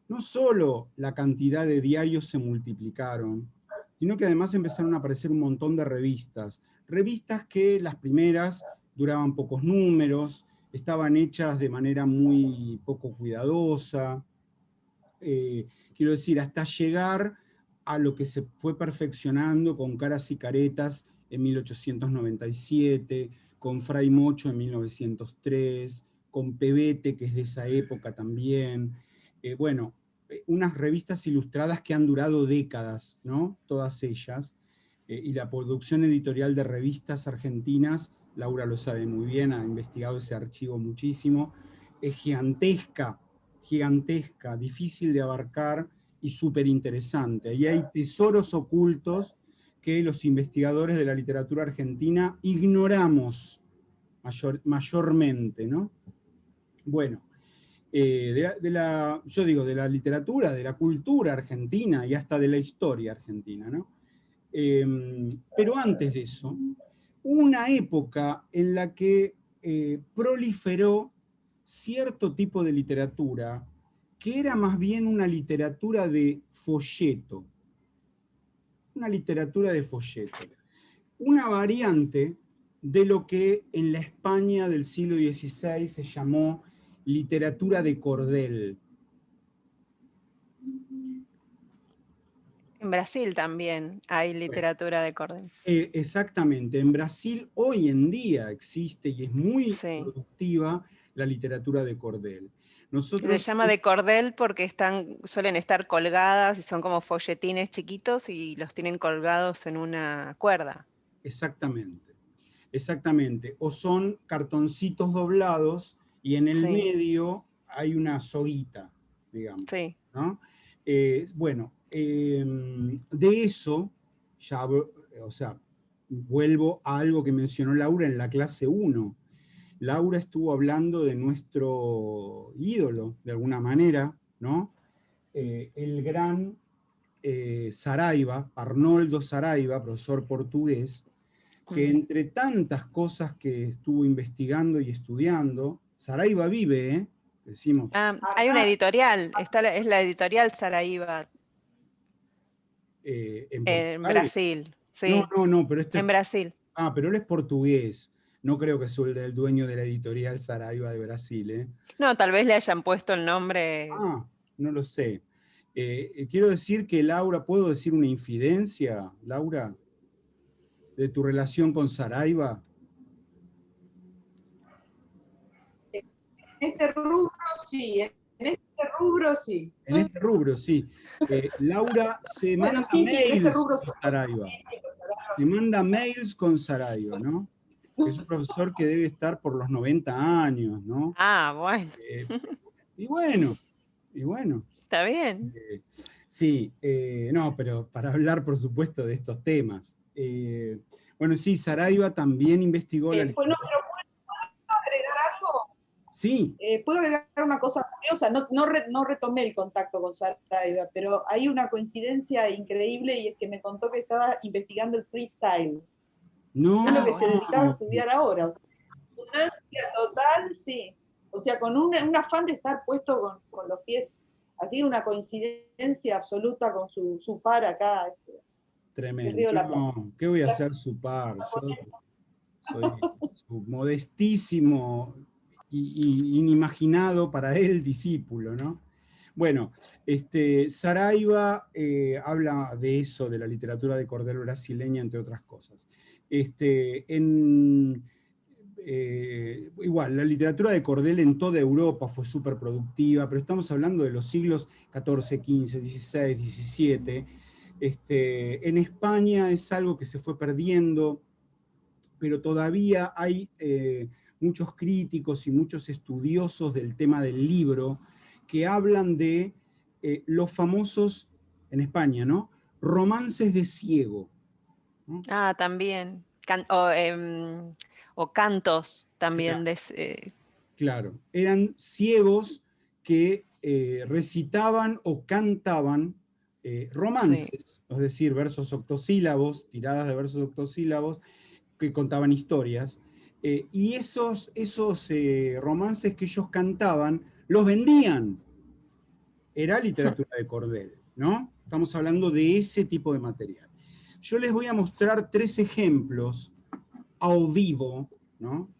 S1: no solo la cantidad de diarios se multiplicaron, sino que además empezaron a aparecer un montón de revistas. Revistas que las primeras duraban pocos números, estaban hechas de manera muy poco cuidadosa, quiero decir, hasta llegar a lo que se fue perfeccionando con Caras y Caretas en 1897, con Fray Mocho en 1903, con Pebete, que es de esa época también. Bueno, unas revistas ilustradas que han durado décadas, ¿no? Todas ellas. Y la producción editorial de revistas argentinas, Laura lo sabe muy bien, ha investigado ese archivo muchísimo, es gigantesca, gigantesca, difícil de abarcar y súper interesante. Ahí hay tesoros ocultos que los investigadores de la literatura argentina ignoramos mayormente, ¿no? Bueno, yo digo, de la literatura, de la cultura argentina y hasta de la historia argentina, ¿no? Pero antes de eso, hubo una época en la que proliferó cierto tipo de literatura que era más bien una literatura de folleto. Una literatura de folleto. Una variante de lo que en la España del siglo XVI se llamó literatura de cordel.
S2: En Brasil también hay literatura de cordel.
S1: Exactamente, en Brasil hoy en día existe y es muy
S2: Sí.
S1: productiva la literatura de cordel.
S2: Se
S1: Nosotros,
S2: llama de cordel porque suelen estar colgadas y son como folletines chiquitos y los tienen colgados en una cuerda.
S1: exactamente, exactamente, o son cartoncitos doblados y en el
S2: Sí,
S1: medio hay una soguita, digamos,
S2: sí.
S1: ¿no? Bueno, de eso, ya, o sea, vuelvo a algo que mencionó Laura en la clase 1. Laura estuvo hablando de nuestro ídolo, de alguna manera, ¿no? El gran Saraiva, Arnoldo Saraiva, profesor portugués, que entre tantas cosas que estuvo investigando y estudiando, Saraiva vive, decimos.
S2: Hay una editorial, es la editorial Saraiva
S1: En
S2: en
S1: Portugal.
S2: Brasil,
S1: No,
S2: sí,
S1: no, no, pero
S2: en Brasil.
S1: pero él es portugués. No creo que sea el dueño de la editorial Saraiva de Brasil, ¿eh?
S2: No, tal vez le hayan puesto el nombre.
S1: No lo sé. Quiero decir que Laura, ¿puedo decir una infidencia, Laura, de tu relación con Saraiva?
S3: En este rubro sí, en este rubro sí.
S1: En este rubro, sí. Laura se
S3: Bueno,
S1: manda
S3: sí, en este
S1: mails
S3: rubro
S1: con
S3: sí.
S1: Saraiva.
S3: Sí, sí, con Saraiva
S1: Se manda mails con Saraiva, ¿no? Es un profesor que debe estar por los 90 años, ¿no?
S2: Bueno.
S1: Y bueno, y bueno.
S2: Está bien.
S1: Sí, no, pero para hablar, por supuesto, de estos temas. Bueno, sí, Saraiva también investigó la
S3: Pues no,
S1: literatura.
S3: pero ¿puedo agregar algo?
S1: Sí.
S3: Puedo agregar una cosa curiosa, no retomé el contacto con Saraiva, pero hay una coincidencia increíble y es que me contó que estaba investigando el freestyle.
S1: No,
S3: Es lo que se dedicaba a
S1: no.
S3: estudiar ahora. O sea, resonancia total, sí. O sea, con un afán de estar puesto con los pies, así una coincidencia absoluta con su par acá, el
S1: Tremendo.
S3: Río de la Plata.
S1: No, ¿qué voy a hacer su par? Yo soy su modestísimo y inimaginado para él discípulo, ¿no? Bueno, Saraiva habla de eso, de la literatura de cordel brasileña, entre otras cosas. Igual, la literatura de cordel en toda Europa fue súper productiva, pero estamos hablando de los siglos XIV, XV, XVI, XVII. En España es algo que se fue perdiendo, pero todavía hay muchos críticos y muchos estudiosos del tema del libro que hablan de los famosos, en España, ¿no? Romances de ciego, ¿no?
S2: También. O cantos también.
S1: Claro, eran ciegos que recitaban o cantaban
S2: Sí.
S1: romances, es decir, versos octosílabos, tiradas de versos octosílabos, que contaban historias, y esos romances que ellos cantaban, los vendían. Era literatura de cordel, ¿no? Estamos hablando de ese tipo de material. Yo les voy a mostrar 3 ejemplos ao vivo, ¿no?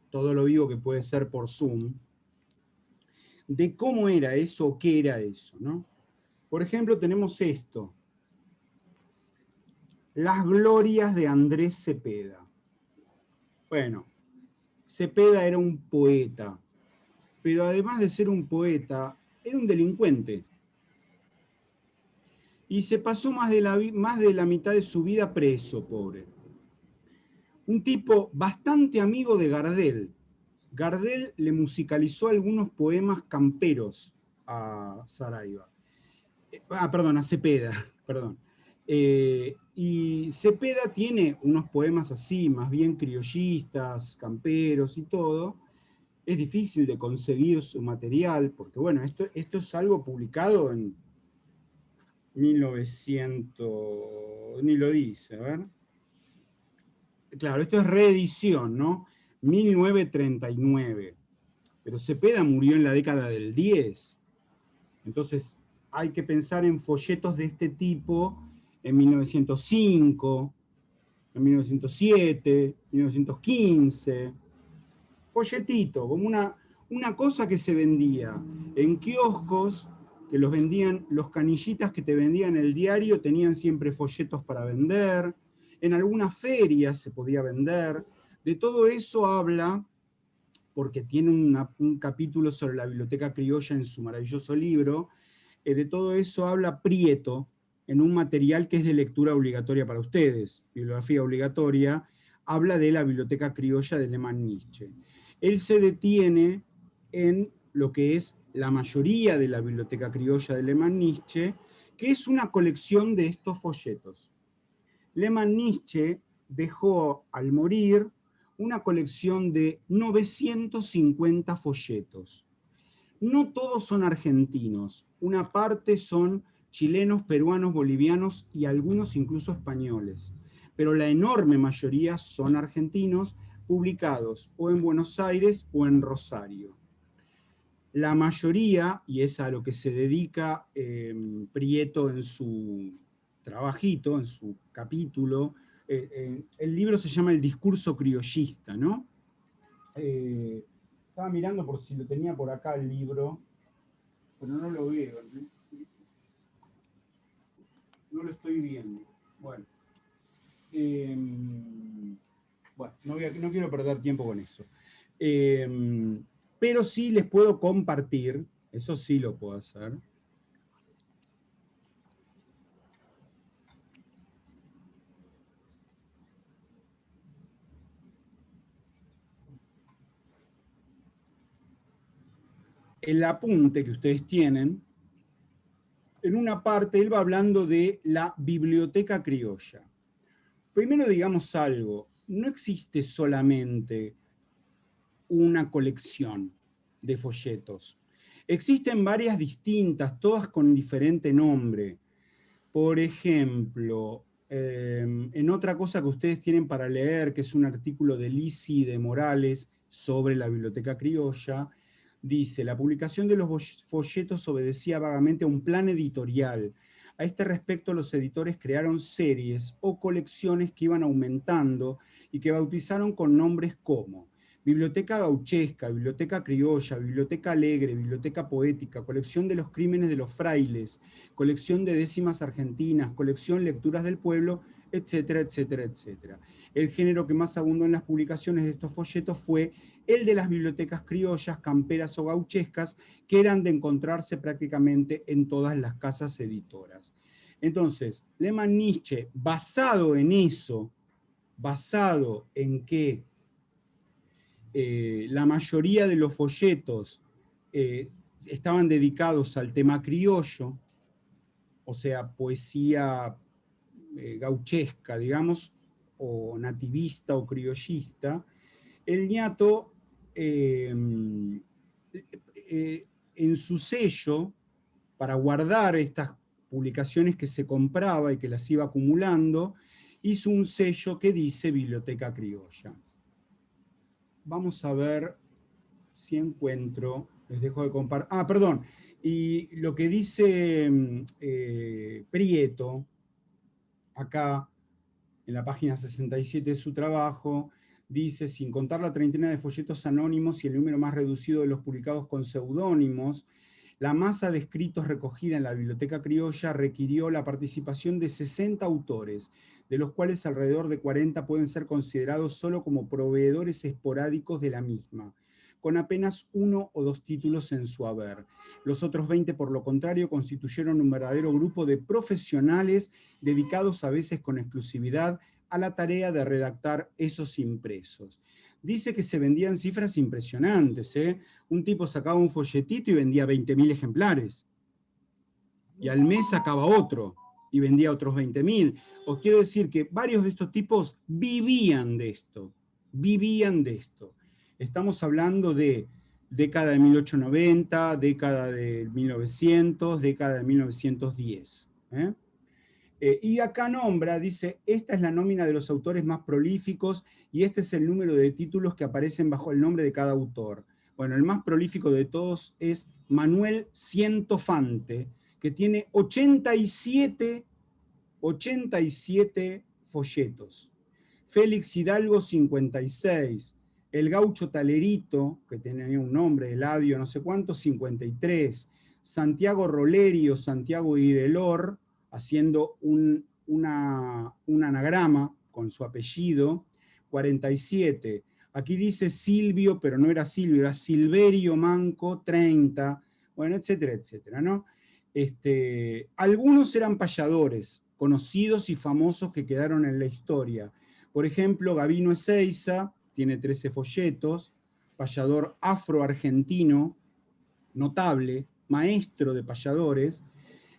S1: Todo lo vivo que puede ser por Zoom, de cómo era eso o qué era eso, ¿no? Por ejemplo, tenemos esto. Las glorias de Andrés Cepeda. Bueno, Cepeda era un poeta, pero además de ser un poeta, era un delincuente. Y se pasó más de la mitad de su vida preso, pobre. Un tipo bastante amigo de Gardel. Gardel le musicalizó algunos poemas camperos a Saraiva. Perdón, a Cepeda, perdón. Y Cepeda tiene unos poemas así, más bien criollistas, camperos y todo. Es difícil de conseguir su material, porque bueno, esto es algo publicado en 1900, ni lo dice, a ver. Claro, esto es reedición, ¿no? 1939. Pero Cepeda murió en la década del 10. Entonces hay que pensar en folletos de este tipo en 1905, en 1907, 1915. Folletito, como una cosa que se vendía en kioscos, que los vendían, los canillitas que te vendían el diario tenían siempre folletos para vender, en algunas ferias se podía vender. De todo eso habla, porque tiene un capítulo sobre la biblioteca criolla en su maravilloso libro, de todo eso habla Prieto, en un material que es de lectura obligatoria para ustedes, bibliografía obligatoria, habla de la biblioteca criolla de Lehmann Nietzsche. Él se detiene en lo que es la mayoría de la biblioteca criolla de Lehmann Nietzsche, que es una colección de estos folletos. Lehmann Nietzsche dejó al morir una colección de 950 folletos. No todos son argentinos, una parte son chilenos, peruanos, bolivianos y algunos incluso españoles, pero la enorme mayoría son argentinos, publicados o en Buenos Aires o en Rosario. La mayoría, y es a lo que se dedica Prieto en su trabajito, en su capítulo, el libro se llama El discurso criollista, ¿no? Estaba mirando por si lo tenía por acá el libro, pero no lo veo. No lo estoy viendo. Bueno. Bueno, no quiero perder tiempo con eso. Pero sí les puedo compartir, eso sí lo puedo hacer. El apunte que ustedes tienen, en una parte él va hablando de la biblioteca criolla. Primero digamos algo, no existe solamente una colección de folletos. Existen varias distintas, todas con diferente nombre. Por ejemplo, en otra cosa que ustedes tienen para leer, que es un artículo de Lisi y de Morales sobre la biblioteca criolla, dice, la publicación de los folletos obedecía vagamente a un plan editorial. A este respecto, los editores crearon series o colecciones que iban aumentando y que bautizaron con nombres como Biblioteca Gauchesca, Biblioteca Criolla, Biblioteca Alegre, Biblioteca Poética, Colección de los Crímenes de los Frailes, Colección de Décimas Argentinas, Colección Lecturas del Pueblo, etcétera, etcétera, etcétera. El género que más abundó en las publicaciones de estos folletos fue el de las bibliotecas criollas, camperas o gauchescas, que eran de encontrarse prácticamente en todas las casas editoras. Entonces, Lehmann Nietzsche, basado en eso, basado en que la mayoría de los folletos estaban dedicados al tema criollo, o sea, poesía gauchesca, digamos, o nativista o criollista, el ñato en su sello, para guardar estas publicaciones que se compraba y que las iba acumulando, hizo un sello que dice Biblioteca Criolla. Vamos a ver si encuentro, les dejo de compartir. Ah, perdón, y lo que dice Prieto, acá en la página 67 de su trabajo, dice, sin contar la treintena de folletos anónimos y el número más reducido de los publicados con seudónimos, la masa de escritos recogida en la Biblioteca Criolla requirió la participación de 60 autores, de los cuales alrededor de 40 pueden ser considerados solo como proveedores esporádicos de la misma, con apenas 1 o 2 títulos en su haber. Los otros 20, por lo contrario, constituyeron un verdadero grupo de profesionales dedicados a veces con exclusividad a la tarea de redactar esos impresos. Dice que se vendían cifras impresionantes, ¿eh? Un tipo sacaba un folletito y vendía 20.000 ejemplares. Y al mes sacaba otro y vendía otros 20.000. Os quiero decir que varios de estos tipos vivían de esto. Vivían de esto. Estamos hablando de década de 1890, década de 1900, década de 1910. Y acá nombra, dice, esta es la nómina de los autores más prolíficos y este es el número de títulos que aparecen bajo el nombre de cada autor. Bueno, el más prolífico de todos es Manuel Cientofante, que tiene 87 folletos. Félix Hidalgo, 56. El Gaucho Talerito, que tenía un nombre, Eladio no sé cuánto, 53. Santiago Roleri o Santiago Idelor, haciendo un anagrama con su apellido, 47. Aquí dice Silvio, pero no era Silvio, era Silverio Manco, 30, bueno, etcétera, etcétera, ¿no? Algunos eran payadores, conocidos y famosos que quedaron en la historia. Por ejemplo, Gabino Ezeiza, tiene 13 folletos, payador afro-argentino, notable, maestro de payadores.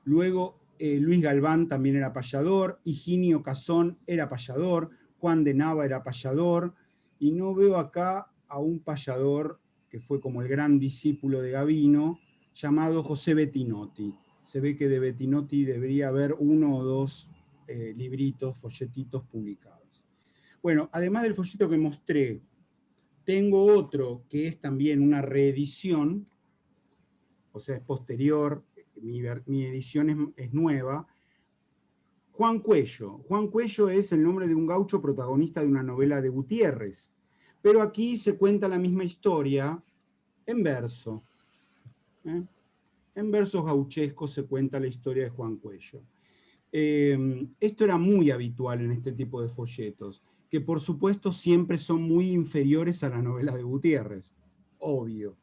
S1: Luego Luis Galván también era payador, Higinio Cazón era payador, Juan de Nava era payador, y no veo acá a un payador que fue como el gran discípulo de Gabino, llamado José Bettinotti. Se ve que de Bettinotti debería haber 1 o 2 libritos, folletitos publicados. Bueno, además del folleto que mostré, tengo otro que es también una reedición, o sea, es posterior, mi edición es nueva. Juan Cuello. Juan Cuello es el nombre de un gaucho protagonista de una novela de Gutiérrez, pero aquí se cuenta la misma historia en verso. En versos gauchescos se cuenta la historia de Juan Cuello. Esto era muy habitual en este tipo de folletos, que por supuesto siempre son muy inferiores a la novela de Gutiérrez, obvio.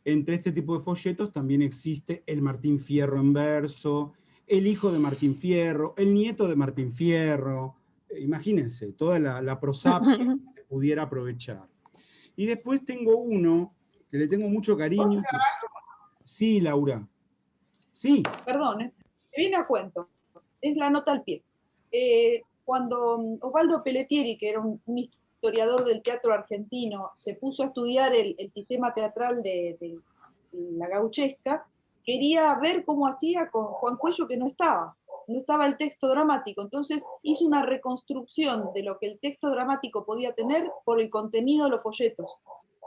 S1: Entre este tipo de folletos también existe el Martín Fierro en verso, el hijo de Martín Fierro, el nieto de Martín Fierro, imagínense, toda la prosapia que se pudiera aprovechar. Y después tengo uno que le tengo mucho cariño. Sí, Laura. Sí.
S3: Perdón, me viene a cuento. Es la nota al pie. Cuando Osvaldo Pelletieri, que era un historiador del teatro argentino, se puso a estudiar el sistema teatral de la gauchesca, quería ver cómo hacía con Juan Cuello, que no estaba el texto dramático. Entonces hizo una reconstrucción de lo que el texto dramático podía tener por el contenido de los folletos.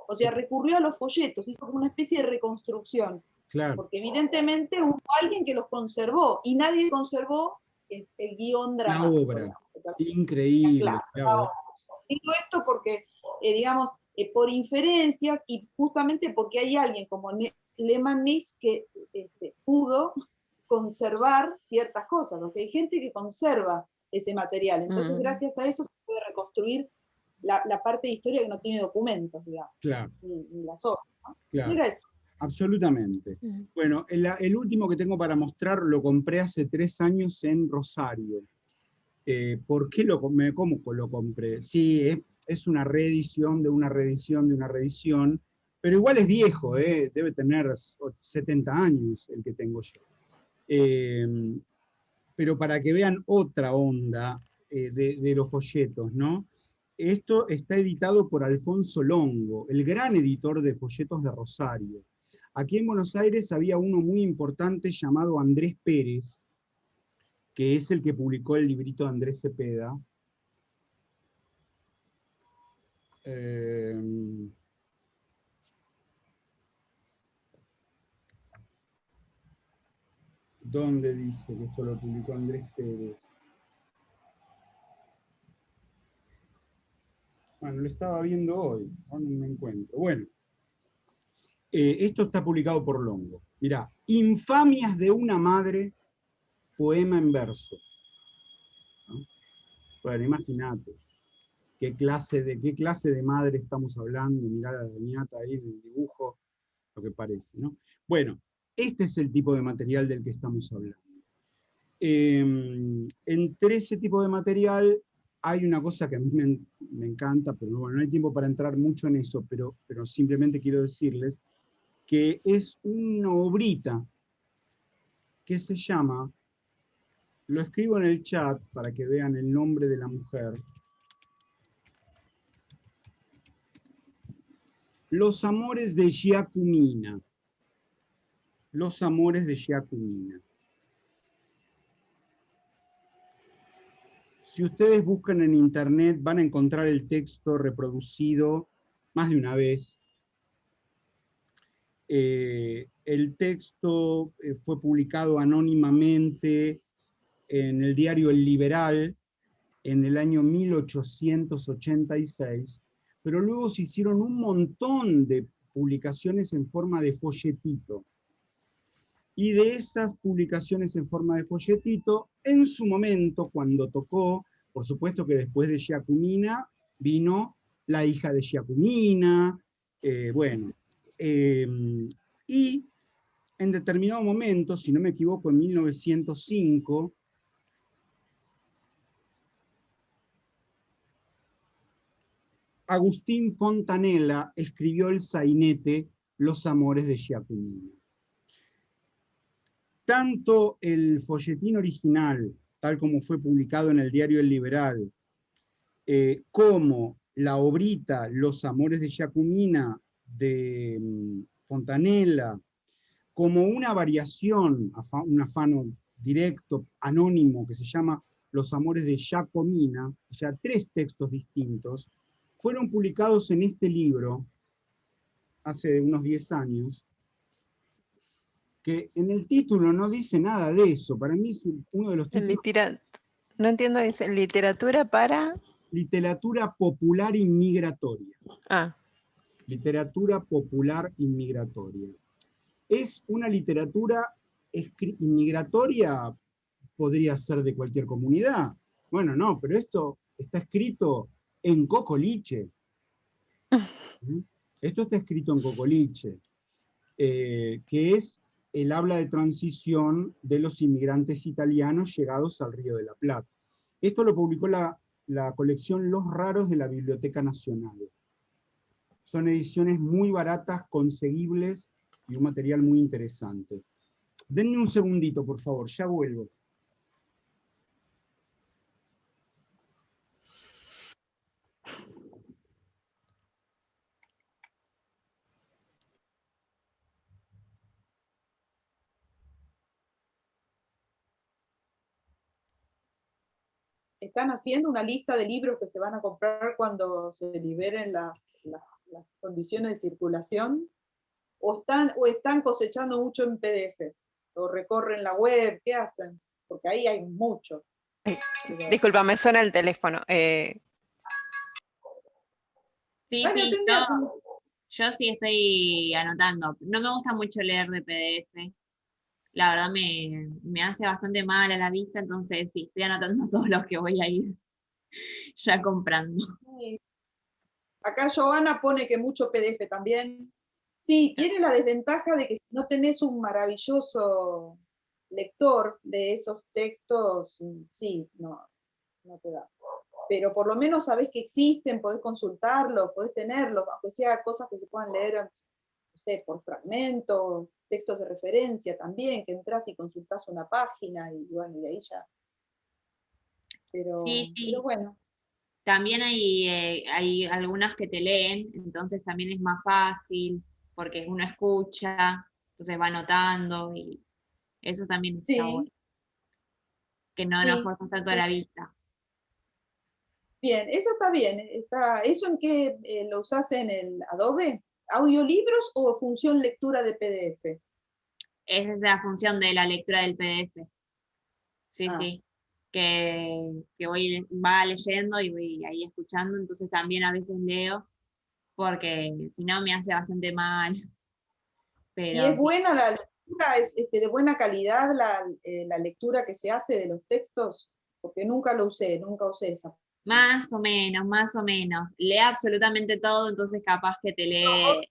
S3: O sea, recurrió a los folletos, hizo como una especie de reconstrucción.
S1: Claro.
S3: Porque evidentemente hubo alguien que los conservó y nadie conservó el guión dramático.
S1: La obra. Increíble.
S3: Claro. Digo esto porque, digamos, por inferencias y justamente porque hay alguien como Lehmann-Nix que pudo conservar ciertas cosas. O sea, hay gente que conserva ese material. Entonces, gracias a eso se puede reconstruir la parte de historia que no tiene documentos, digamos.
S1: Claro.
S3: Ni las obras, ¿no?
S1: Claro.
S3: Era eso.
S1: Absolutamente. Bueno, el último que tengo para mostrar lo compré hace 3 años en Rosario. ¿Por qué cómo lo compré? Sí, es una reedición de una reedición de una reedición, pero igual es viejo, debe tener 70 años el que tengo yo. Pero para que vean otra onda de los folletos, ¿no? Esto está editado por Alfonso Longo, el gran editor de folletos de Rosario. Aquí en Buenos Aires había uno muy importante llamado Andrés Pérez, que es el que publicó el librito de Andrés Cepeda. ¿Dónde dice que esto lo publicó Andrés Pérez? Bueno, lo estaba viendo hoy, no me encuentro. Bueno, esto está publicado por Longo. Mirá, Infamias de una madre, poema en verso. ¿No? Bueno, imagínate. ¿De qué clase de madre estamos hablando? Mirá la niñata ahí en el dibujo, lo que parece, ¿no? Bueno, este es el tipo de material del que estamos hablando. Entre ese tipo de material hay una cosa que a mí me encanta, pero bueno, no hay tiempo para entrar mucho en eso, pero simplemente quiero decirles que es una obrita que se llama, lo escribo en el chat para que vean el nombre de la mujer, Los amores de Giacomina. Los amores de Giacomina. Si ustedes buscan en internet van a encontrar el texto reproducido más de una vez. El texto fue publicado anónimamente en el diario El Liberal en el año 1886, pero luego se hicieron un montón de publicaciones en forma de folletito. Y de esas publicaciones en forma de folletito, en su momento, cuando tocó, por supuesto que después de Giacomina, vino la hija de Giacomina, bueno, y en determinado momento, si no me equivoco, en 1905, Agustín Fontanella escribió el sainete Los amores de Giacomina. Tanto el folletín original, tal como fue publicado en el diario El Liberal, como la obrita Los amores de Giacomina de Fontanella, como una variación, un afano directo, anónimo, que se llama Los amores de Giacomina, o sea, 3 textos distintos, fueron publicados en este libro hace unos 10 años, que en el título no dice nada de eso. Para mí es uno de los títulos...
S2: No entiendo, dice literatura para...
S1: Literatura popular inmigratoria.
S2: Ah.
S1: Literatura popular inmigratoria. Es una literatura inmigratoria, podría ser de cualquier comunidad. Bueno, no, pero esto está escrito en Cocoliche. Esto está escrito en Cocoliche, que es el habla de transición de los inmigrantes italianos llegados al Río de la Plata. Esto lo publicó la colección Los Raros de la Biblioteca Nacional. Son ediciones muy baratas, conseguibles, y un material muy interesante. Denme un segundito, por favor, ya vuelvo.
S3: ¿Están haciendo una lista de libros que se van a comprar cuando se liberen las condiciones de circulación? ¿O están cosechando mucho en PDF? ¿O recorren la web? ¿Qué hacen? Porque ahí hay mucho.
S2: Disculpa, me suena el teléfono.
S4: Sí,
S3: Dale,
S4: sí,
S3: atendé.
S4: yo sí estoy anotando. No me gusta mucho leer de PDF. La verdad me hace bastante mal a la vista, entonces sí, estoy anotando todos los que voy a ir ya comprando.
S3: Sí. Acá Giovanna pone que mucho PDF también. Sí, tiene la desventaja de que si no tenés un maravilloso lector de esos textos, sí, no te da. Pero por lo menos sabés que existen, podés consultarlos, podés tenerlos, aunque sea cosas que se puedan leer, no sé, por fragmentos, textos de referencia también, que entras y consultás una página y bueno, y ahí ya.
S4: Sí,
S3: Pero bueno.
S4: También hay algunas que te leen, entonces también es más fácil, porque uno escucha, entonces va anotando, y eso también está bueno. Que no nos forzas tanto a la vista.
S3: Bien, eso está bien. ¿Eso en qué lo usás en el Adobe? ¿Audiolibros o función lectura de PDF?
S4: Esa es la función de la lectura del PDF. Sí,
S3: Ah.
S4: sí. Que va leyendo y voy ahí escuchando, entonces también a veces leo, porque si no me hace bastante mal. Pero
S3: ¿Y es
S4: sí.
S3: buena la lectura? ¿Es de buena calidad la lectura que se hace de los textos? Porque nunca usé esa.
S4: Más o menos, más o menos. Lee absolutamente todo, entonces capaz que te lee,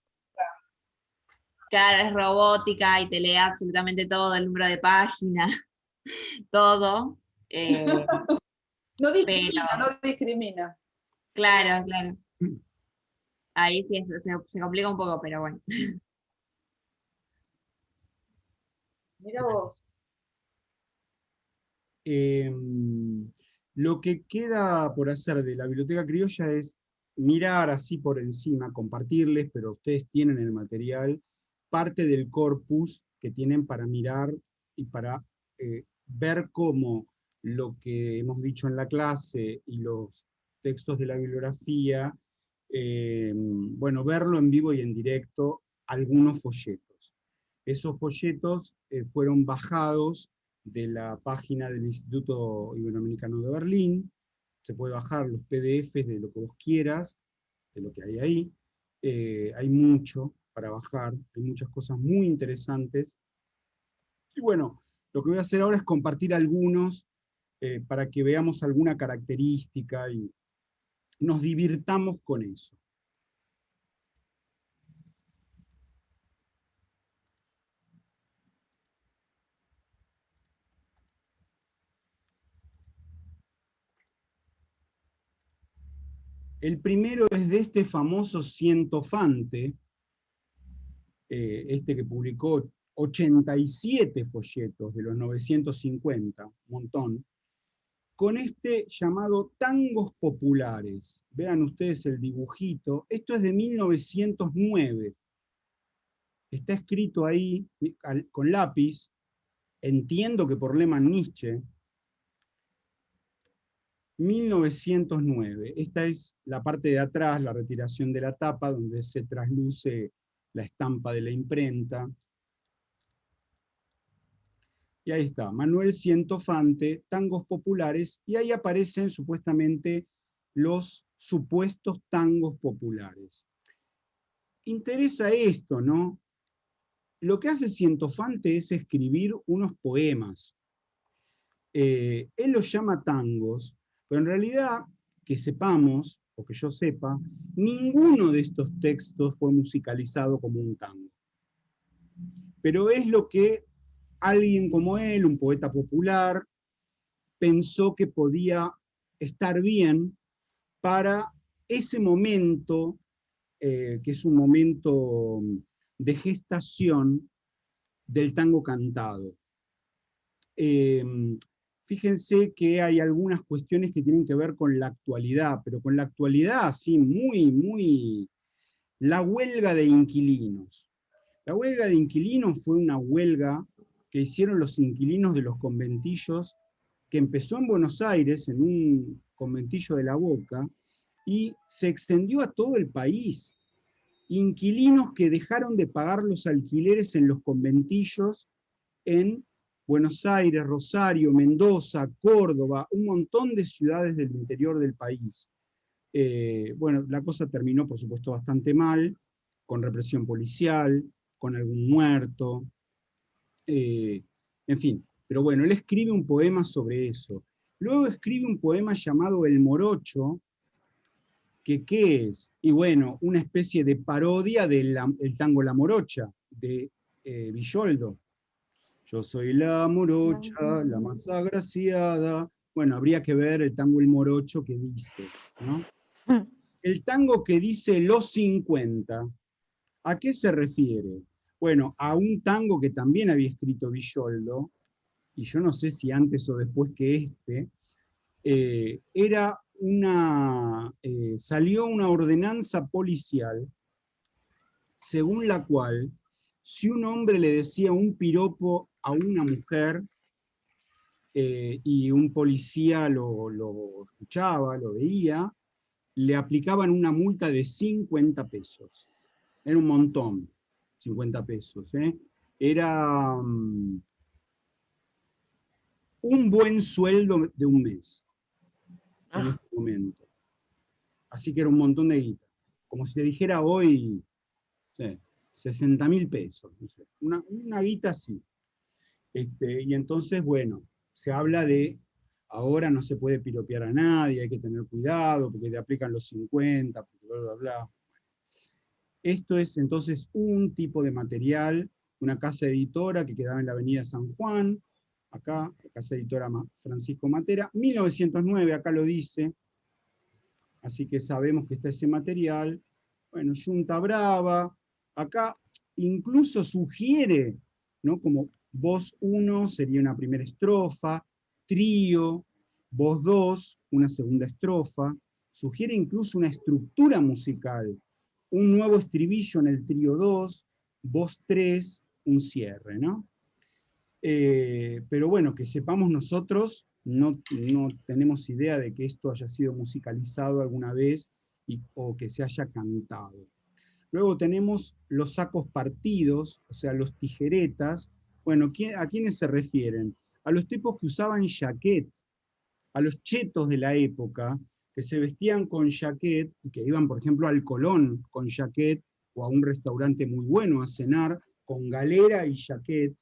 S4: claro, es robótica y te lee absolutamente todo, el número de página, todo.
S3: No discrimina,
S4: Pero,
S3: no discrimina.
S4: claro, claro. Ahí sí se complica un poco, pero bueno.
S3: Mira vos.
S1: Lo que queda por hacer de la Biblioteca Criolla es mirar así por encima, compartirles, pero ustedes tienen el material, parte del corpus que tienen para mirar y para ver cómo lo que hemos dicho en la clase y los textos de la bibliografía, bueno, verlo en vivo y en directo, algunos folletos. Esos folletos fueron bajados de la página del Instituto Iberoamericano de Berlín. Se puede bajar los PDFs de lo que vos quieras, de lo que hay ahí. Hay mucho para bajar, hay muchas cosas muy interesantes. Y bueno, lo que voy a hacer ahora es compartir algunos para que veamos alguna característica y nos divirtamos con eso. El primero es de este famoso Cientofante, este que publicó 87 folletos de los 950, un montón, con este llamado Tangos Populares. Vean ustedes el dibujito, esto es de 1909. Está escrito ahí con lápiz, entiendo que por Lehmann Nietzsche, 1909. Esta es la parte de atrás, la retiración de la tapa, donde se trasluce la estampa de la imprenta. Y ahí está, Manuel Cientofante, Tangos Populares, y ahí aparecen supuestamente los supuestos tangos populares. Interesa esto, ¿no? Lo que hace Cientofante es escribir unos poemas. Él los llama tangos, pero en realidad, que sepamos, o que yo sepa, ninguno de estos textos fue musicalizado como un tango. Pero es lo que alguien como él, un poeta popular, pensó que podía estar bien para ese momento, que es un momento de gestación del tango cantado. Fíjense que hay algunas cuestiones que tienen que ver con la actualidad, pero con la actualidad así muy... La huelga de inquilinos. La huelga de inquilinos fue una huelga que hicieron los inquilinos de los conventillos, que empezó en Buenos Aires, en un conventillo de La Boca, y se extendió a todo el país. Inquilinos que dejaron de pagar los alquileres en los conventillos en Buenos Aires, Rosario, Mendoza, Córdoba, un montón de ciudades del interior del país. Bueno, la cosa terminó, por supuesto, bastante mal, con represión policial, con algún muerto, en fin. Pero bueno, él escribe un poema sobre eso. Luego escribe un poema llamado El Morocho, que ¿qué es? Y bueno, una especie de parodia del tango La Morocha, de Villoldo. Yo soy la morocha, la más agraciada. Bueno, habría que ver el tango El Morocho que dice, ¿no? El tango que dice los 50, ¿a qué se refiere? Bueno, a un tango que también había escrito Villoldo, y yo no sé si antes o después que este, salió una ordenanza policial según la cual si un hombre le decía un piropo a una mujer y un policía lo escuchaba, lo veía, le aplicaban una multa de 50 pesos. Era un montón, 50 pesos. Era un buen sueldo de un mes en ese momento. Así que era un montón de guita. Como si te dijera hoy, sí, 60.000 pesos. No sé, una guita así. Y entonces, bueno, se habla de, ahora no se puede piropear a nadie, hay que tener cuidado, porque te aplican los 50, bla, bla, bla. Esto es entonces un tipo de material, una casa editora que quedaba en la avenida San Juan, acá, la casa editora Francisco Matera, 1909, acá lo dice, así que sabemos que está ese material. Bueno, Yunta Brava, acá incluso sugiere, ¿no? Como voz 1 sería una primera estrofa, trío, voz 2, una segunda estrofa, sugiere incluso una estructura musical, un nuevo estribillo en el trío 2, voz 3, un cierre, ¿no? Pero bueno, que sepamos nosotros, no tenemos idea de que esto haya sido musicalizado alguna vez o que se haya cantado. Luego tenemos los sacos partidos, o sea, los tijeretas. Bueno, ¿a quiénes se refieren? A los tipos que usaban jaquet, a los chetos de la época, que se vestían con jaquet, y que iban, por ejemplo, al Colón con jaquet, o a un restaurante muy bueno a cenar, con galera y jaquet,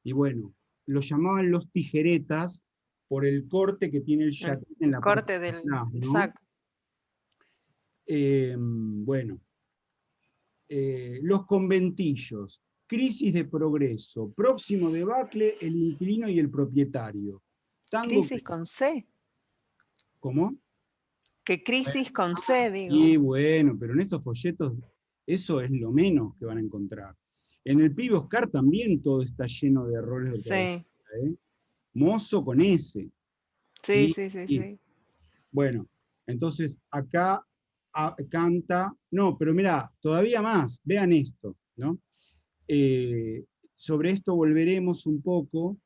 S1: Y bueno, lo llamaban los tijeretas por el corte que tiene el jaquet en la parte
S2: corte
S1: de
S2: del
S1: atrás, ¿no?
S2: saco.
S1: Bueno, los conventillos, crisis de progreso, próximo debacle, el inquilino y el propietario. Tango,
S2: Crisis con C.
S1: ¿cómo?
S2: Que crisis con C, digo.
S1: Y bueno, pero en estos folletos eso es lo menos que van a encontrar. En el pibe Oscar también todo está lleno de errores de ortografía,
S2: Sí,
S1: ¿eh? Mozo con S.
S2: sí,
S1: ¿Sí?
S2: sí, sí,
S1: Y,
S2: sí.
S1: bueno, entonces acá canta, no, pero mirá, todavía más, vean esto, ¿no? Sobre esto volveremos un poco.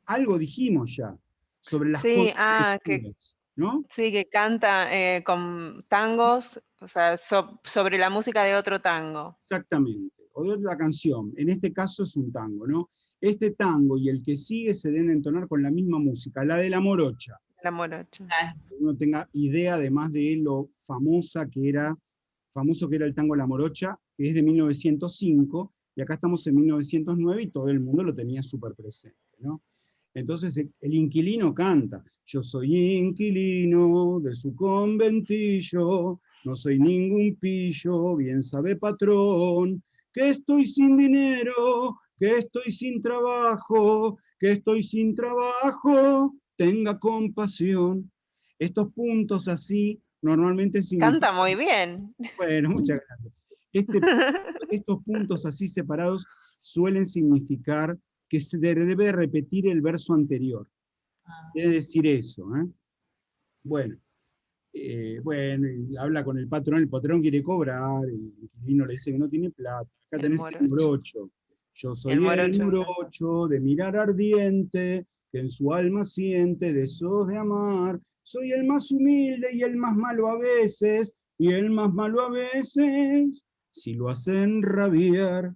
S1: Algo dijimos ya sobre las
S2: Sí,
S1: contralecturas, ¿no?
S2: sí, que canta con tangos, o sea, sobre la música de otro tango.
S1: Exactamente, o de la canción, en este caso es un tango, ¿no? Este tango y el que sigue se deben entonar con la misma música, la de la morocha.
S2: La morocha.
S4: Claro.
S1: Que uno tenga idea además de lo famoso que era el tango La Morocha, que es de 1905, y acá estamos en 1909 y todo el mundo lo tenía súper presente, ¿no? Entonces el inquilino canta, yo soy inquilino de su conventillo, no soy ningún pillo, bien sabe patrón, que estoy sin dinero, que estoy sin trabajo, que estoy sin trabajo, tenga compasión. Estos puntos así normalmente
S2: Canta
S1: significan,
S2: muy bien.
S1: bueno, muchas gracias. Estos puntos así separados suelen significar que se debe repetir el verso anterior.
S4: Ah,
S1: Quiere decir eso, ¿eh? Bueno, bueno, y habla con el patrón quiere cobrar, el inquilino le dice que no tiene plata. Acá
S2: El
S1: tenés el
S2: morocho.
S1: morocho. Yo
S2: El
S1: soy el
S2: morocho.
S1: morocho de mirar ardiente, que en su alma siente deseos de amar. Soy el más humilde y el más malo a veces, y el más malo a veces, si lo hacen rabiar.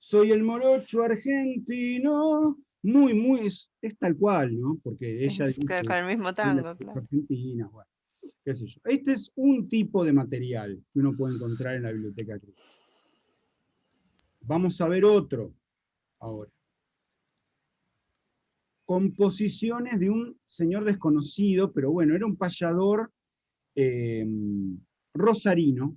S1: Soy el morocho argentino, es tal cual, ¿no? Porque ella
S2: Es
S1: dice,
S2: con el mismo
S1: soy la
S2: tango,
S1: morocha
S2: claro.
S1: argentina, bueno, qué sé yo. Este es un tipo de material que uno puede encontrar en la biblioteca criolla. Vamos a ver otro ahora. Composiciones de un señor desconocido, pero bueno, era un payador eh, rosarino,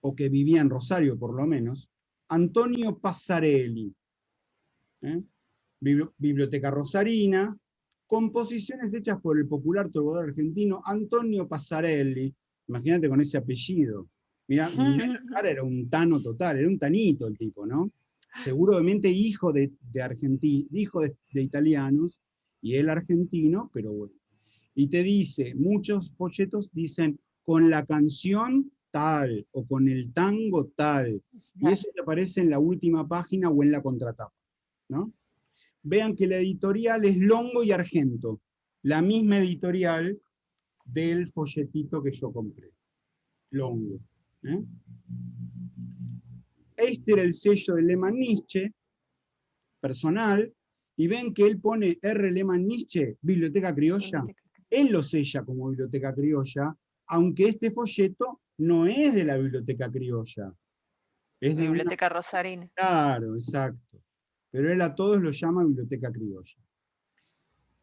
S1: o que vivía en Rosario por lo menos, Antonio Passarelli. ¿Eh? Biblioteca Rosarina, composiciones hechas por el popular trovador argentino Antonio Passarelli. Imagínate con ese apellido. Mirá la cara, era un tano total, era un tanito el tipo, ¿no? Seguramente hijo de italianos, y él argentino, pero bueno. Y te dice, muchos folletos dicen, con la canción tal, o con el tango tal, y eso te aparece en la última página o en la contratapa, ¿no? Vean que la editorial es Longo y Argento, la misma editorial del folletito que yo compré, Longo. ¿Eh? Este era el sello de Lehmann Nietzsche, personal, y ven que él pone R. Lehmann Nietzsche, Biblioteca Criolla, él lo sella como Biblioteca Criolla, aunque este folleto no es de la Biblioteca Criolla, es de una...
S2: Biblioteca Rosarina.
S1: Claro, exacto. Pero él a todos lo llama Biblioteca Criolla.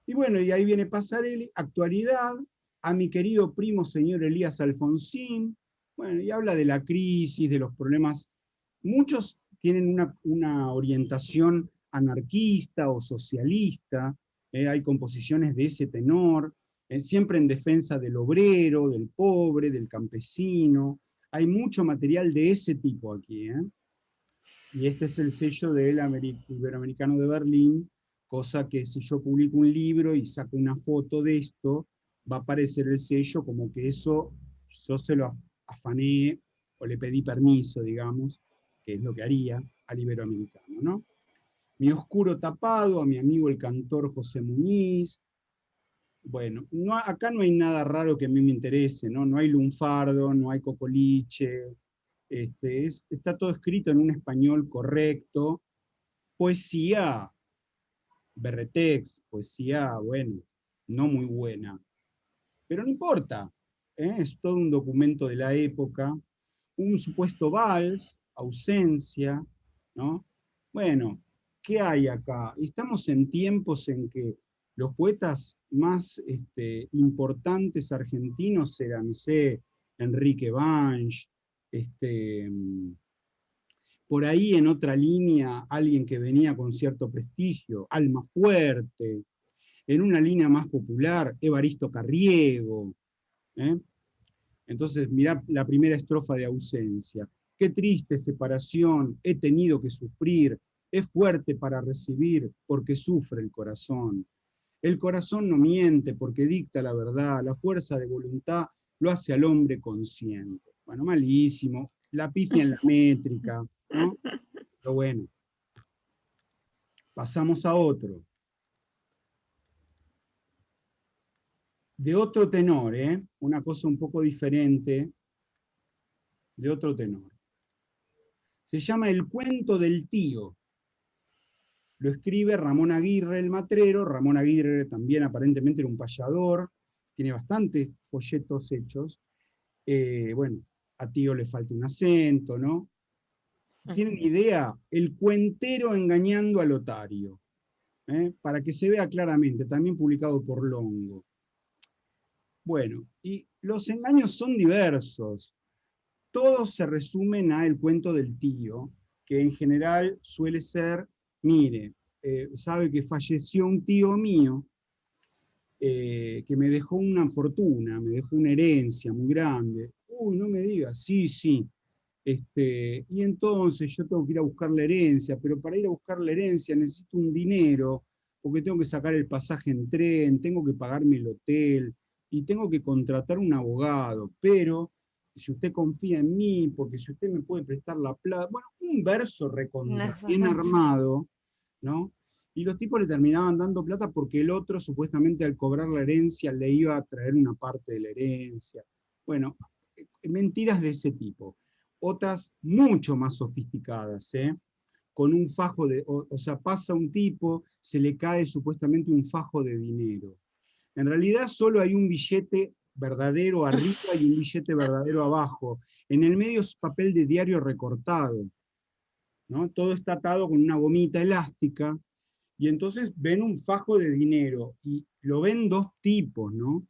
S1: Y bueno, y ahí viene Passarelli, actualidad, a mi querido primo señor Elías Alfonsín, bueno, y habla de la crisis, de los problemas. Muchos tienen una orientación anarquista o socialista, hay composiciones de ese tenor, siempre en defensa del obrero, del pobre, del campesino. Hay mucho material de ese tipo aquí, ¿eh? Y este es el sello del Iberoamericano de Berlín, cosa que si yo publico un libro y saco una foto de esto, va a aparecer el sello como que eso yo se lo afané o le pedí permiso, digamos, que es lo que haría al Iberoamericano, ¿no? Mi oscuro tapado, a mi amigo el cantor José Muñiz. Bueno, acá no hay nada raro que a mí me interese, ¿no? No hay lunfardo, no hay cocoliche, está todo escrito en un español correcto, poesía berretex, poesía, bueno, no muy buena, pero no importa, ¿eh? Es todo un documento de la época, un supuesto vals, ausencia, ¿no? Bueno, ¿qué hay acá? Estamos en tiempos en que los poetas más importantes argentinos eran, no sé, Enrique Banch, por ahí en otra línea alguien que venía con cierto prestigio, Almafuerte, en una línea más popular, Evaristo Carriego. ¿Eh? Entonces, mirá la primera estrofa de Ausencia. Qué triste separación he tenido que sufrir, es fuerte para recibir porque sufre el corazón. El corazón no miente porque dicta la verdad, la fuerza de voluntad lo hace al hombre consciente. Bueno, malísimo, la pifia en la métrica, ¿no? Pero bueno, pasamos a otro. De otro tenor, una cosa un poco diferente, de otro tenor. Se llama El cuento del tío. Lo escribe Ramón Aguirre el Matrero. Ramón Aguirre también aparentemente era un payador, tiene bastantes folletos hechos. Bueno, a tío le falta un acento, ¿no? ¿Tienen idea? El cuentero engañando a Lotario. Para que se vea claramente, también publicado por Longo. Bueno, y los engaños son diversos. Todos se resumen a el cuento del tío, que en general suele ser, mire, sabe que falleció un tío mío, que me dejó una fortuna, me dejó una herencia muy grande. Uy, no me digas, sí, sí. Y entonces yo tengo que ir a buscar la herencia, pero para ir a buscar la herencia necesito un dinero, porque tengo que sacar el pasaje en tren, tengo que pagarme el hotel, y tengo que contratar un abogado, pero si usted confía en mí, porque si usted me puede prestar la plata, bueno, un verso recontra bien armado, ¿no? Y los tipos le terminaban dando plata porque el otro supuestamente al cobrar la herencia le iba a traer una parte de la herencia. Bueno, mentiras de ese tipo. Otras mucho más sofisticadas, con un fajo de, o sea, pasa un tipo, se le cae supuestamente un fajo de dinero. En realidad solo hay un billete verdadero arriba y un billete verdadero abajo. En el medio es papel de diario recortado, ¿no? Todo está atado con una gomita elástica, y entonces ven un fajo de dinero, y lo ven dos tipos, ¿no?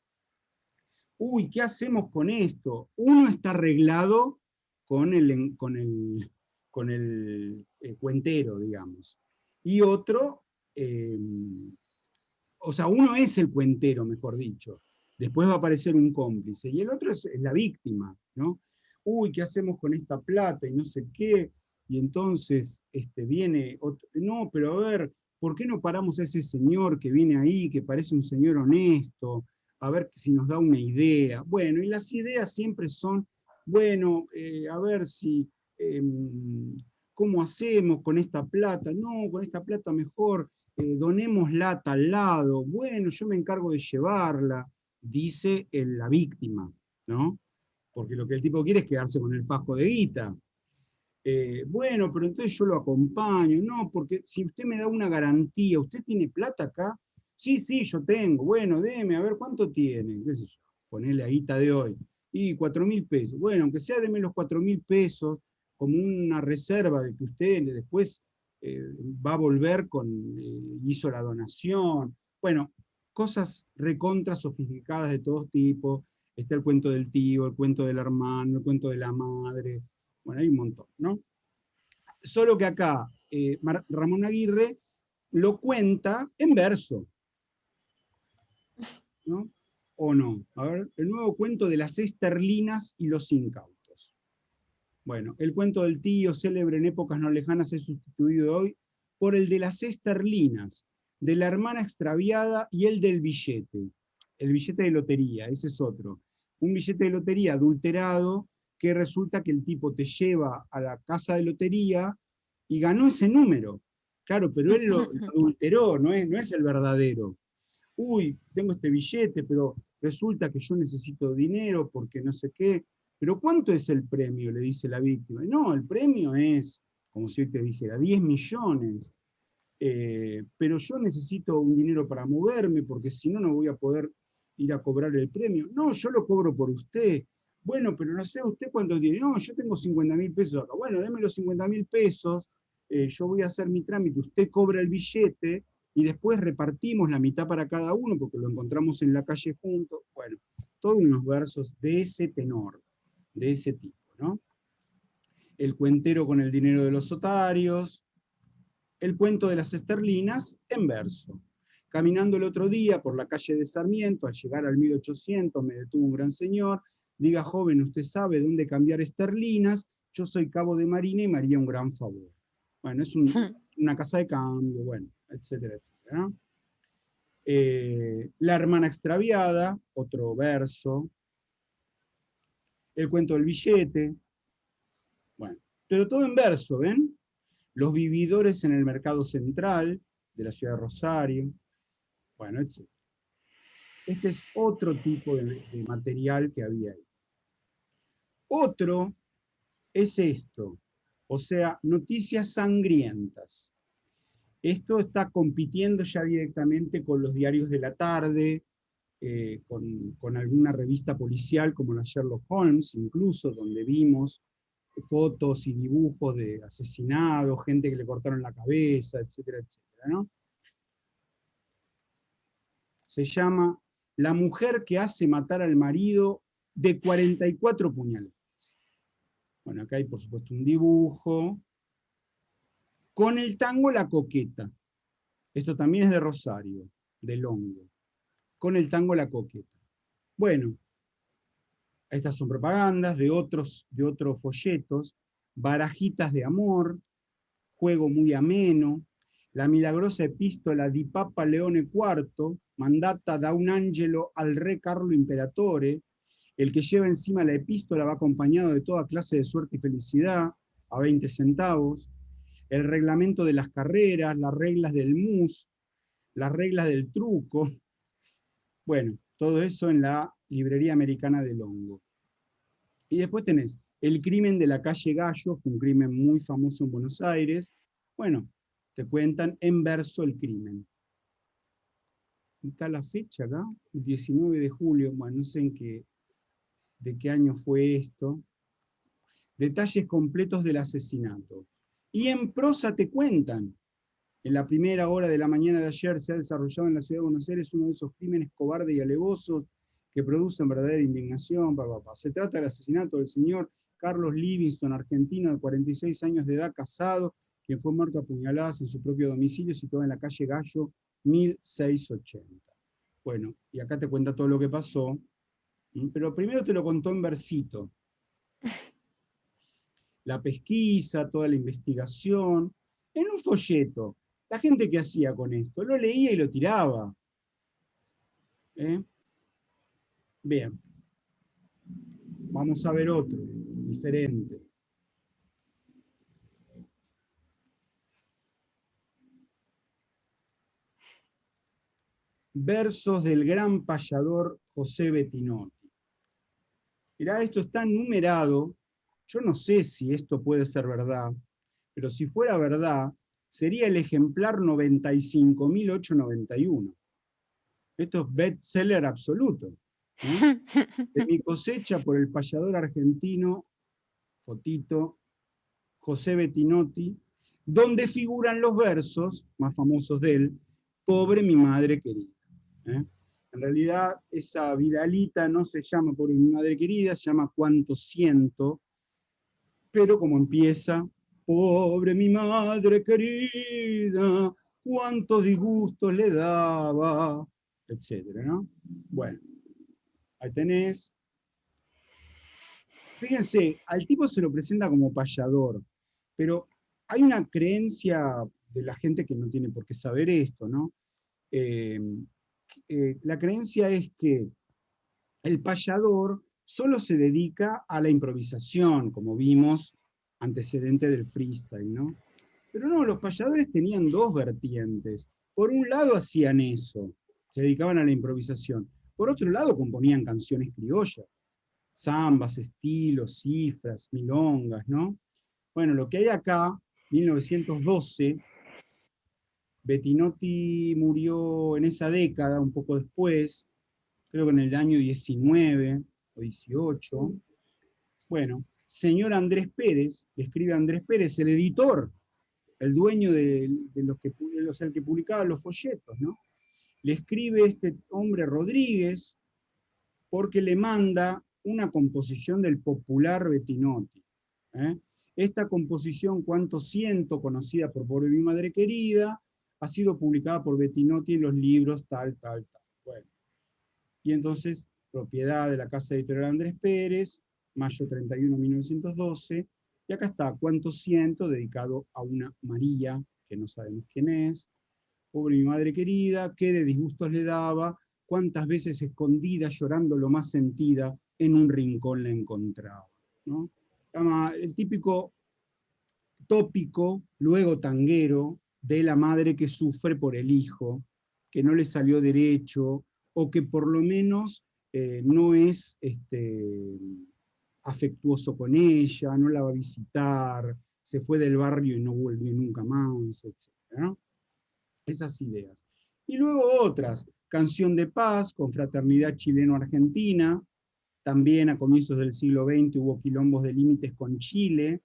S1: Uy, ¿qué hacemos con esto? Uno está arreglado con el cuentero, digamos, y otro, o sea, uno es el cuentero, mejor dicho, después va a aparecer un cómplice, y el otro es la víctima, ¿no? Uy, ¿qué hacemos con esta plata? Y no sé qué, y entonces viene otro, no, pero a ver, ¿por qué no paramos a ese señor que viene ahí, que parece un señor honesto, a ver si nos da una idea? Bueno, y las ideas siempre son, bueno, a ver si, ¿cómo hacemos con esta plata? No, con esta plata mejor donémosla a tal lado, bueno, yo me encargo de llevarla, dice la víctima, ¿no? Porque lo que el tipo quiere es quedarse con el fajo de guita. Bueno, pero entonces yo lo acompaño, no, porque si usted me da una garantía, ¿usted tiene plata acá? Sí, sí, yo tengo, bueno, deme, a ver cuánto tiene, qué sé yo, ponele la guita de hoy, y 4.000 pesos, bueno, aunque sea deme los 4.000 pesos como una reserva de que usted después va a volver hizo la donación, bueno, cosas recontra sofisticadas de todos tipos, está el cuento del tío, el cuento del hermano, el cuento de la madre, bueno, hay un montón, ¿no? Solo que acá Ramón Aguirre lo cuenta en verso, ¿no? ¿O no? A ver, el nuevo cuento de las esterlinas y los incautos. Bueno, el cuento del tío, célebre en épocas no lejanas, es sustituido hoy por el de las esterlinas, de la hermana extraviada y el del billete. El billete de lotería, ese es otro. Un billete de lotería adulterado que resulta que el tipo te lleva a la casa de lotería y ganó ese número. Claro, pero él lo adulteró, no es el verdadero. Uy, tengo este billete, pero resulta que yo necesito dinero porque no sé qué. ¿Pero cuánto es el premio?, le dice la víctima. No, el premio es, como si te dijera, 10 millones. Pero yo necesito un dinero para moverme, porque si no, no voy a poder ir a cobrar el premio. No, yo lo cobro por usted. Bueno, pero no sé usted cuánto tiene. No, yo tengo 50.000 pesos acá. Bueno, déme los 50.000 pesos, yo voy a hacer mi trámite, usted cobra el billete, y después repartimos la mitad para cada uno, porque lo encontramos en la calle juntos. Bueno, todos unos versos de ese tenor, de ese tipo, ¿no? El cuentero con el dinero de los otarios, el cuento de las esterlinas en verso. Caminando el otro día por la calle de Sarmiento, al llegar al 1800, me detuvo un gran señor. Diga, joven, ¿usted sabe dónde cambiar esterlinas? Yo soy cabo de marina y me haría un gran favor. Bueno, es una casa de cambio, bueno, etcétera, etcétera, ¿no? La hermana extraviada, otro verso. El cuento del billete. Bueno, pero todo en verso, ¿ven? Los vividores en el mercado central de la ciudad de Rosario. Bueno, etc. Este es otro tipo de material que había ahí. Otro es esto, o sea, noticias sangrientas. Esto está compitiendo ya directamente con los diarios de la tarde, con alguna revista policial como la Sherlock Holmes, incluso, donde vimos fotos y dibujos de asesinados, gente que le cortaron la cabeza, etcétera, etcétera, ¿no? Se llama La mujer que hace matar al marido de 44 puñaladas. Bueno, acá hay por supuesto un dibujo. Con el tango La Coqueta. Esto también es de Rosario, de Longo. Con el tango La Coqueta. Bueno, estas son propagandas de otros folletos. Barajitas de amor, juego muy ameno, la milagrosa epístola di Papa Leone IV, mandata da un angelo al re Carlo Imperatore. El que lleva encima la epístola va acompañado de toda clase de suerte y felicidad, a 20 centavos. El reglamento de las carreras, las reglas del mus, las reglas del truco. Bueno, todo eso en la librería americana de Longo. Y después tenés El crimen de la calle Gallo, un crimen muy famoso en Buenos Aires. Bueno, te cuentan en verso el crimen. Está la fecha acá, el 19 de julio, bueno, no sé de qué año fue esto. Detalles completos del asesinato. Y en prosa te cuentan. En la primera hora de la mañana de ayer se ha desarrollado en la ciudad de Buenos Aires uno de esos crímenes cobardes y alevosos que producen verdadera indignación. Se trata del asesinato del señor Carlos Livingston, argentino de 46 años de edad, casado, quien fue muerto a puñaladas en su propio domicilio situado en la calle Gallo, 1680. Bueno, y acá te cuenta todo lo que pasó, pero primero te lo contó en versito. La pesquisa, toda la investigación, en un folleto. La gente que hacía con esto, lo leía y lo tiraba. Bien. Vamos a ver otro, diferente. Versos del gran payador José Bettinotti. Mirá, esto está numerado. Yo no sé si esto puede ser verdad, pero si fuera verdad, sería el ejemplar 95.891. Esto es bestseller absoluto. De mi cosecha por el payador argentino, fotito, José Bettinotti, donde figuran los versos más famosos de él, Pobre mi madre querida. En realidad, esa vidalita no se llama Pobre mi madre querida, se llama Cuánto siento, pero como empieza, pobre mi madre querida, cuántos disgustos le daba, etcétera, ¿no? Bueno, ahí tenés. Fíjense, al tipo se lo presenta como payador, pero hay una creencia de la gente que no tiene por qué saber esto, ¿no? La creencia es que el payador solo se dedica a la improvisación, como vimos, antecedente del freestyle, ¿no? Pero no, los payadores tenían dos vertientes. Por un lado hacían eso, se dedicaban a la improvisación. Por otro lado componían canciones criollas, zambas, estilos, cifras, milongas, ¿no? Bueno, lo que hay acá, 1912, Bettinotti murió en esa década, un poco después, creo que en el año 19 o 18. Bueno, señor Andrés Pérez, le escribe Andrés Pérez, el editor el dueño de los que, o sea, el que publicaba los folletos, ¿no? Le escribe este hombre Rodríguez porque le manda una composición del popular Bettinotti. Esta composición, Cuánto siento, conocida por Pobre mi madre querida, ha sido publicada por Bettinotti en los libros tal, tal, tal. Bueno. Y entonces, propiedad de la Casa Editorial Andrés Pérez, mayo 31, 1912, y acá está, Cuánto siento, dedicado a una María, que no sabemos quién es, pobre mi madre querida, qué de disgustos le daba, cuántas veces escondida, llorando lo más sentida, en un rincón la encontraba, ¿no? El típico tópico, luego tanguero, de la madre que sufre por el hijo, que no le salió derecho, o que por lo menos no es afectuoso con ella, no la va a visitar, se fue del barrio y no volvió nunca más, etc., ¿no? Esas ideas. Y luego otras, Canción de Paz, Confraternidad Chileno-Argentina, también a comienzos del siglo XX hubo quilombos de límites con Chile,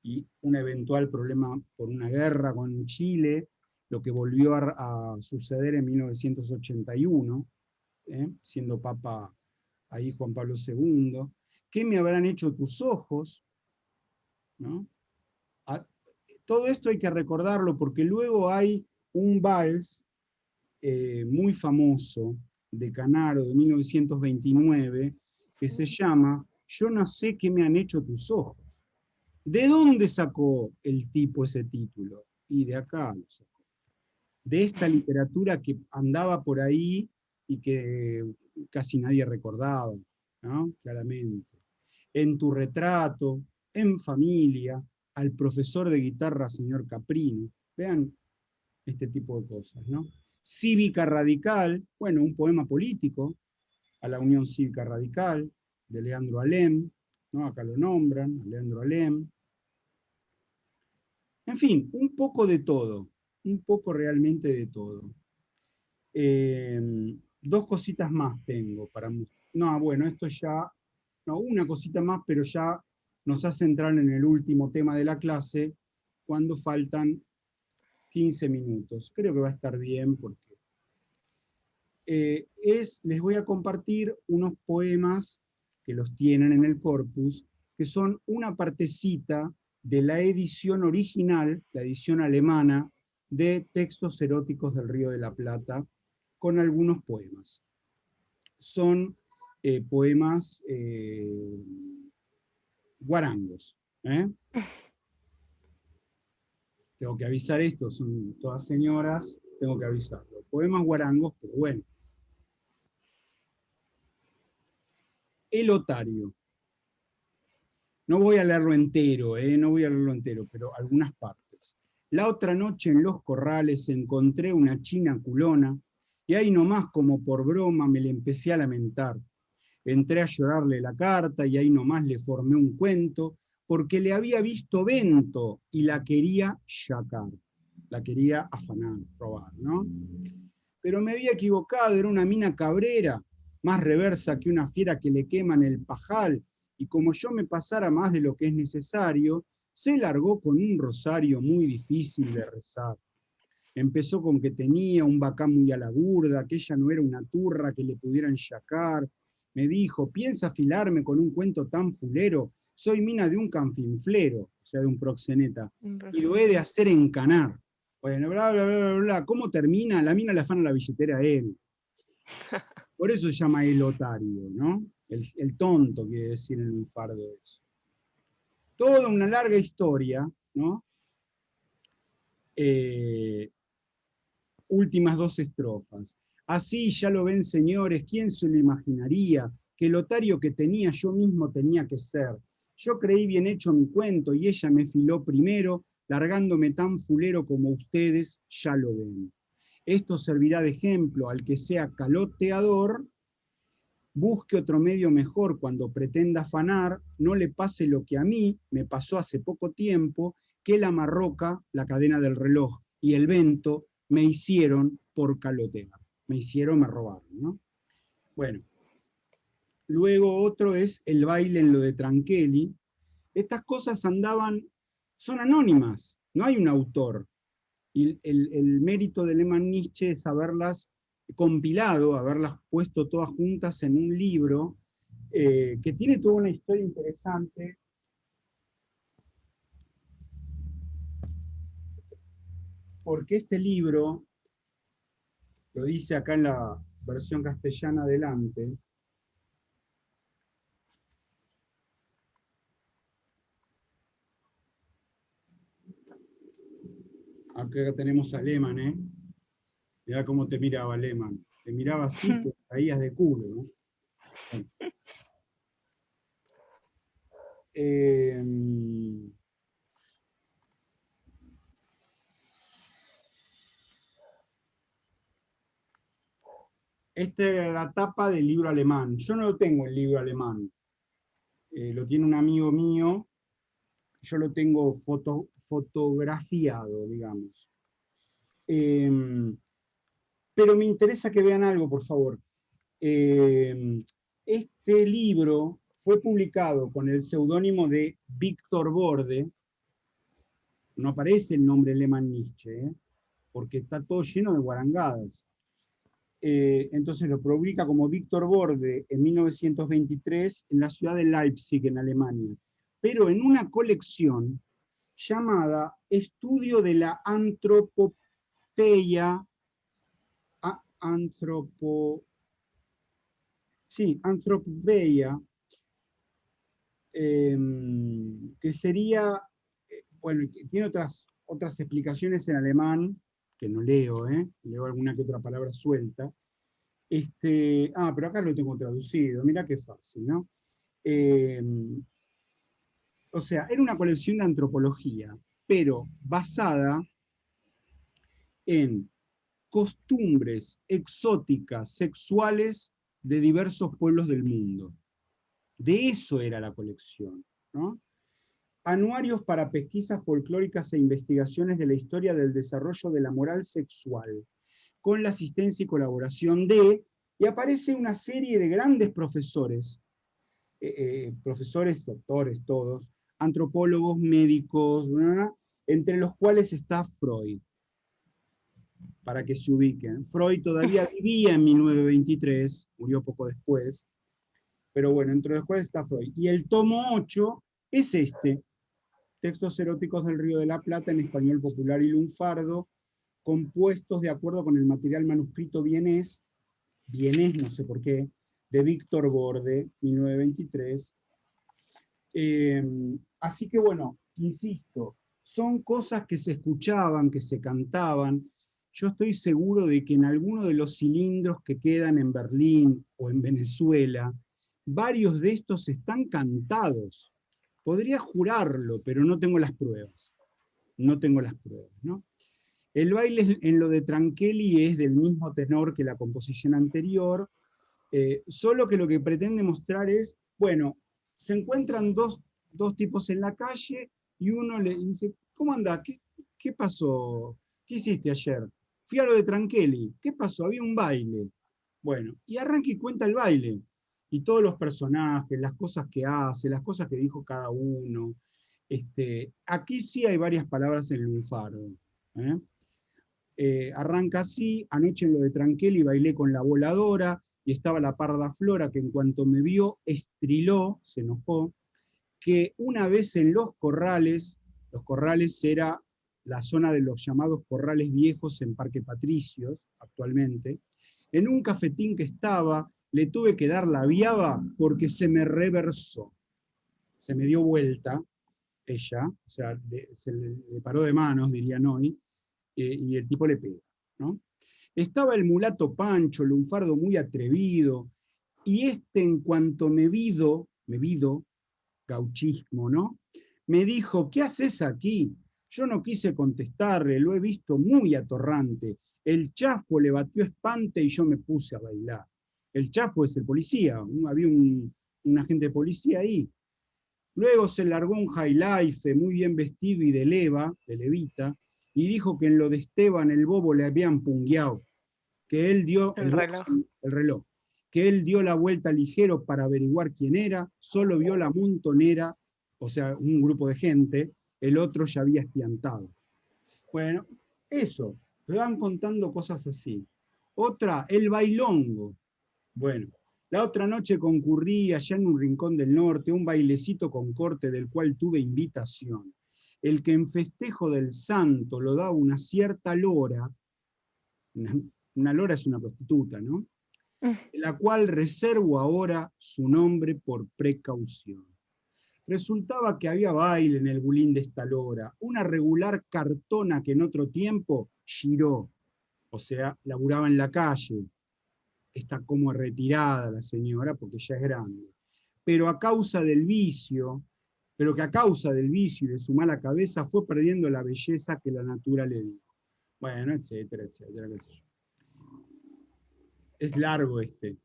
S1: y un eventual problema por una guerra con Chile, lo que volvió a suceder en 1981, siendo Papa ahí Juan Pablo II. ¿Qué me habrán hecho tus ojos? ¿No? Todo esto hay que recordarlo porque luego hay un vals muy famoso de Canaro de 1929 que se llama Yo no sé qué me han hecho tus ojos. ¿De dónde sacó el tipo ese título? Y de acá lo sacó. De esta literatura que andaba por ahí y que casi nadie recordaba, ¿no? Claramente. En tu retrato, En familia, Al profesor de guitarra, señor Caprini. Vean este tipo de cosas, ¿no? Cívica Radical, bueno, un poema político, a la Unión Cívica Radical, de Leandro Alem, ¿no? Acá lo nombran, a Leandro Alem. En fin, un poco de todo, un poco realmente de todo. Dos cositas más tengo para mostrar. No, bueno, esto ya, no, una cosita más, pero ya nos hace entrar en el último tema de la clase, cuando faltan 15 minutos. Creo que va a estar bien porque les voy a compartir unos poemas que los tienen en el corpus, que son una partecita de la edición original, la edición alemana, de Textos eróticos del Río de la Plata, con algunos poemas. Son poemas guarangos. Tengo que avisar esto, son todas señoras, tengo que avisarlo. Poemas guarangos, pero bueno. El Otario. No voy a leerlo entero, no voy a leerlo entero, pero algunas partes. La otra noche en los corrales encontré una china culona, y ahí nomás como por broma me le empecé a lamentar. Entré a llorarle la carta y ahí nomás le formé un cuento, porque le había visto vento y la quería yacar, la quería afanar, robar, ¿no? Pero me había equivocado, era una mina cabrera, más reversa que una fiera que le queman el pajal, y como yo me pasara más de lo que es necesario, se largó con un rosario muy difícil de rezar. Empezó con que tenía un bacán muy a la burda, que ella no era una turra que le pudieran yacar. Me dijo, ¿piensa afilarme con un cuento tan fulero? Soy mina de un canfinflero, o sea, de un proxeneta, y lo he de hacer encanar. Bueno, bla, bla, bla, bla, bla. ¿Cómo termina? La mina le afana la billetera a él. Por eso se llama el otario, ¿no? El tonto, quiere decir en un fardo de eso. Toda una larga historia, ¿no? Últimas dos estrofas. Así ya lo ven, señores, ¿quién se lo imaginaría? Que el otario que tenía yo mismo tenía que ser. Yo creí bien hecho mi cuento y ella me filó primero, largándome tan fulero como ustedes ya lo ven. Esto servirá de ejemplo al que sea caloteador. Busque otro medio mejor cuando pretenda afanar, no le pase lo que a mí me pasó hace poco tiempo, que la marroca, la cadena del reloj, y el vento me hicieron por calotear. Me robaron, ¿no? Bueno, luego otro es El baile en lo de Tranquelli. Estas cosas son anónimas, no hay un autor. Y el mérito de Lehmann-Nietzsche es haberlas compilado, haberlas puesto todas juntas en un libro, que tiene toda una historia interesante. Porque este libro, lo dice acá en la versión castellana adelante, acá tenemos a Lehmann, mirá cómo te miraba Lehmann, te miraba así, te caías de culo, ¿no? Bueno. Esta era la tapa del libro alemán. Yo no lo tengo el libro alemán. Lo tiene un amigo mío. Yo lo tengo fotografiado, digamos. Pero me interesa que vean algo, por favor. Este libro fue publicado con el seudónimo de Víctor Borde. No aparece el nombre Lehmann-Nietzsche, porque está todo lleno de guarangadas. Entonces lo publica como Víctor Borde en 1923 en la ciudad de Leipzig, en Alemania, pero en una colección llamada Estudio de la Antropopeia, Antropopeia, que sería, bueno, tiene otras explicaciones en alemán, que no leo, leo alguna que otra palabra suelta. Pero acá lo tengo traducido, mirá qué fácil, ¿no? O sea, era una colección de antropología, pero basada en costumbres exóticas, sexuales de diversos pueblos del mundo. De eso era la colección, ¿no? Anuarios para pesquisas folclóricas e investigaciones de la historia del desarrollo de la moral sexual, con la asistencia y colaboración de, y aparece una serie de grandes profesores, profesores, doctores, todos, antropólogos, médicos, entre los cuales está Freud, para que se ubiquen. Freud todavía vivía en 1923, murió poco después, pero bueno, entre los cuales está Freud. Y el tomo 8 es este, Textos eróticos del Río de la Plata en español popular y lunfardo, compuestos de acuerdo con el material manuscrito vienés, no sé por qué, de Víctor Borde, 1923. Así que bueno, insisto, son cosas que se escuchaban, que se cantaban. Yo estoy seguro de que en alguno de los cilindros que quedan en Berlín o en Venezuela, varios de estos están cantados. Podría jurarlo, pero no tengo las pruebas. No tengo las pruebas, ¿no? El baile en lo de Tranquelli es del mismo tenor que la composición anterior, solo que lo que pretende mostrar es, bueno, se encuentran dos tipos en la calle y uno le dice, ¿cómo anda? ¿Qué pasó? ¿Qué hiciste ayer? Fui a lo de Tranquelli. ¿Qué pasó? Había un baile. Bueno, y arranca y cuenta el baile. Y todos los personajes, las cosas que hace, las cosas que dijo cada uno. Aquí sí hay varias palabras en el lunfardo. Arranca así: anoche en lo de Tranquelli bailé con la voladora, y estaba la parda Flora, que en cuanto me vio estriló, se enojó, que una vez en los corrales era la zona de los llamados corrales viejos en Parque Patricios, actualmente, en un cafetín que estaba, le tuve que dar la viaba porque se me reversó. Se me dio vuelta, ella, o sea, se le paró de manos, dirían hoy, y el tipo le pega, ¿no? Estaba el mulato Pancho, lunfardo muy atrevido, y en cuanto me vido, gauchismo, ¿no? Me dijo, ¿qué haces aquí? Yo no quise contestarle, lo he visto muy atorrante. El chafo le batió espante y yo me puse a bailar. El chafo es el policía, había un agente de policía ahí. Luego se largó un highlife muy bien vestido y de levita, y dijo que en lo de Esteban el bobo le habían pungueado, que él dio el reloj, que él dio la vuelta ligero para averiguar quién era, solo vio la montonera, o sea, un grupo de gente, el otro ya había espiantado. Bueno, eso, me van contando cosas así. Otra, el bailongo. Bueno, la otra noche concurrí allá en un rincón del norte, un bailecito con corte del cual tuve invitación. El que en festejo del santo lo da una cierta lora, una lora es una prostituta, ¿no? De la cual reservo ahora su nombre por precaución. Resultaba que había baile en el bulín de esta lora, una regular cartona que en otro tiempo giró, o sea, laburaba en la calle. Está como retirada la señora porque ya es grande. Pero a causa del vicio, pero que a causa del vicio y de su mala cabeza fue perdiendo la belleza que la natura le dio. Bueno, etcétera, etcétera, qué sé yo. Es largo este.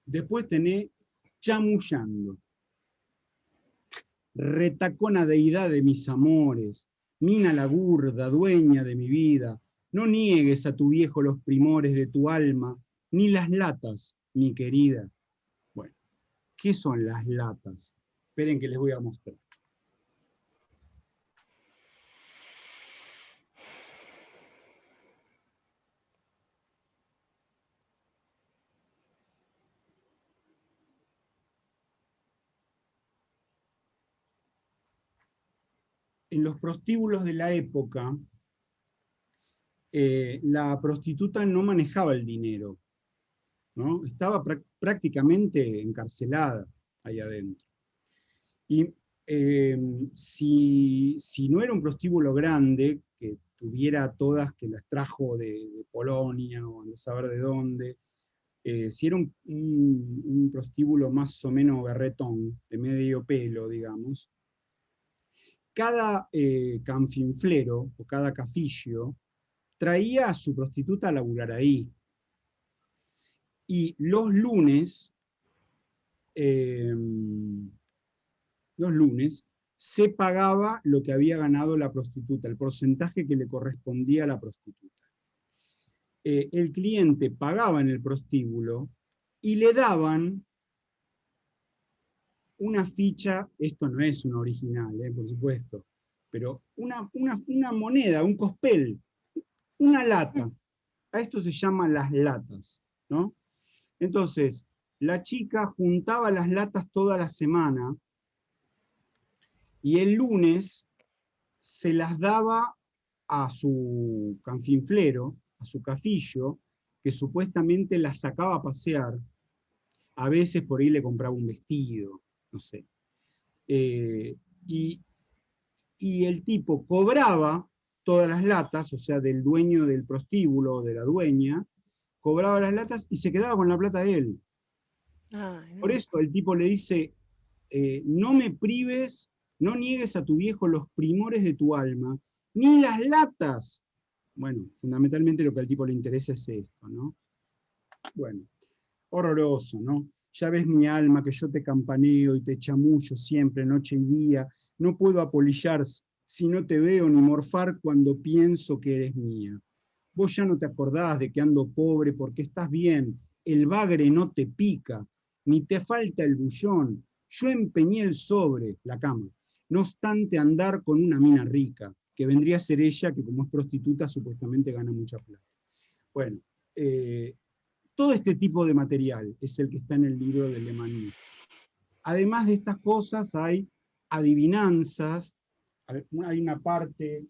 S1: Después tenés chamullando. Retacona deidad de mis amores, mina la burda, dueña de mi vida, no niegues a tu viejo los primores de tu alma, ni las latas, mi querida. Bueno, ¿qué son las latas? Esperen que les voy a mostrar. En los prostíbulos de la época, la prostituta no manejaba el dinero, ¿no? Estaba prácticamente encarcelada ahí adentro. Y si no era un prostíbulo grande, que tuviera todas, que las trajo de Polonia o de saber de dónde, si era un prostíbulo más o menos berretón, de medio pelo, digamos, cada canfinflero o cada cafillo traía a su prostituta a laburar ahí. Y eh, los lunes se pagaba lo que había ganado la prostituta, el porcentaje que le correspondía a la prostituta. El cliente pagaba en el prostíbulo y le daban una ficha, esto no es una original, por supuesto, pero una moneda, un cospel, una lata. A esto se llaman las latas, ¿no? Entonces, la chica juntaba las latas toda la semana y el lunes se las daba a su canfinflero, a su cafillo, que supuestamente las sacaba a pasear. A veces por ahí le compraba un vestido, no sé. Y, y el tipo cobraba todas las latas, o sea, del dueño del prostíbulo, de la dueña, cobraba las latas y se quedaba con la plata de él.
S2: Ay,
S1: Por
S2: no.
S1: eso el tipo le dice, no me prives, no niegues a tu viejo los primores de tu alma, ni las latas. Bueno, fundamentalmente lo que al tipo le interesa es esto, ¿no? Bueno, horroroso, ¿no? Ya ves mi alma, que yo te campaneo y te chamullo siempre, noche y día. No puedo apolillar si no te veo ni morfar cuando pienso que eres mía. Vos ya no te acordás de que ando pobre porque estás bien, el bagre no te pica, ni te falta el bullón. Yo empeñé el sobre, la cama, no obstante andar con una mina rica, que vendría a ser ella, que como es prostituta supuestamente gana mucha plata. Bueno, todo este tipo de material es el que está en el libro de Lemany. Además de estas cosas hay adivinanzas, hay una parte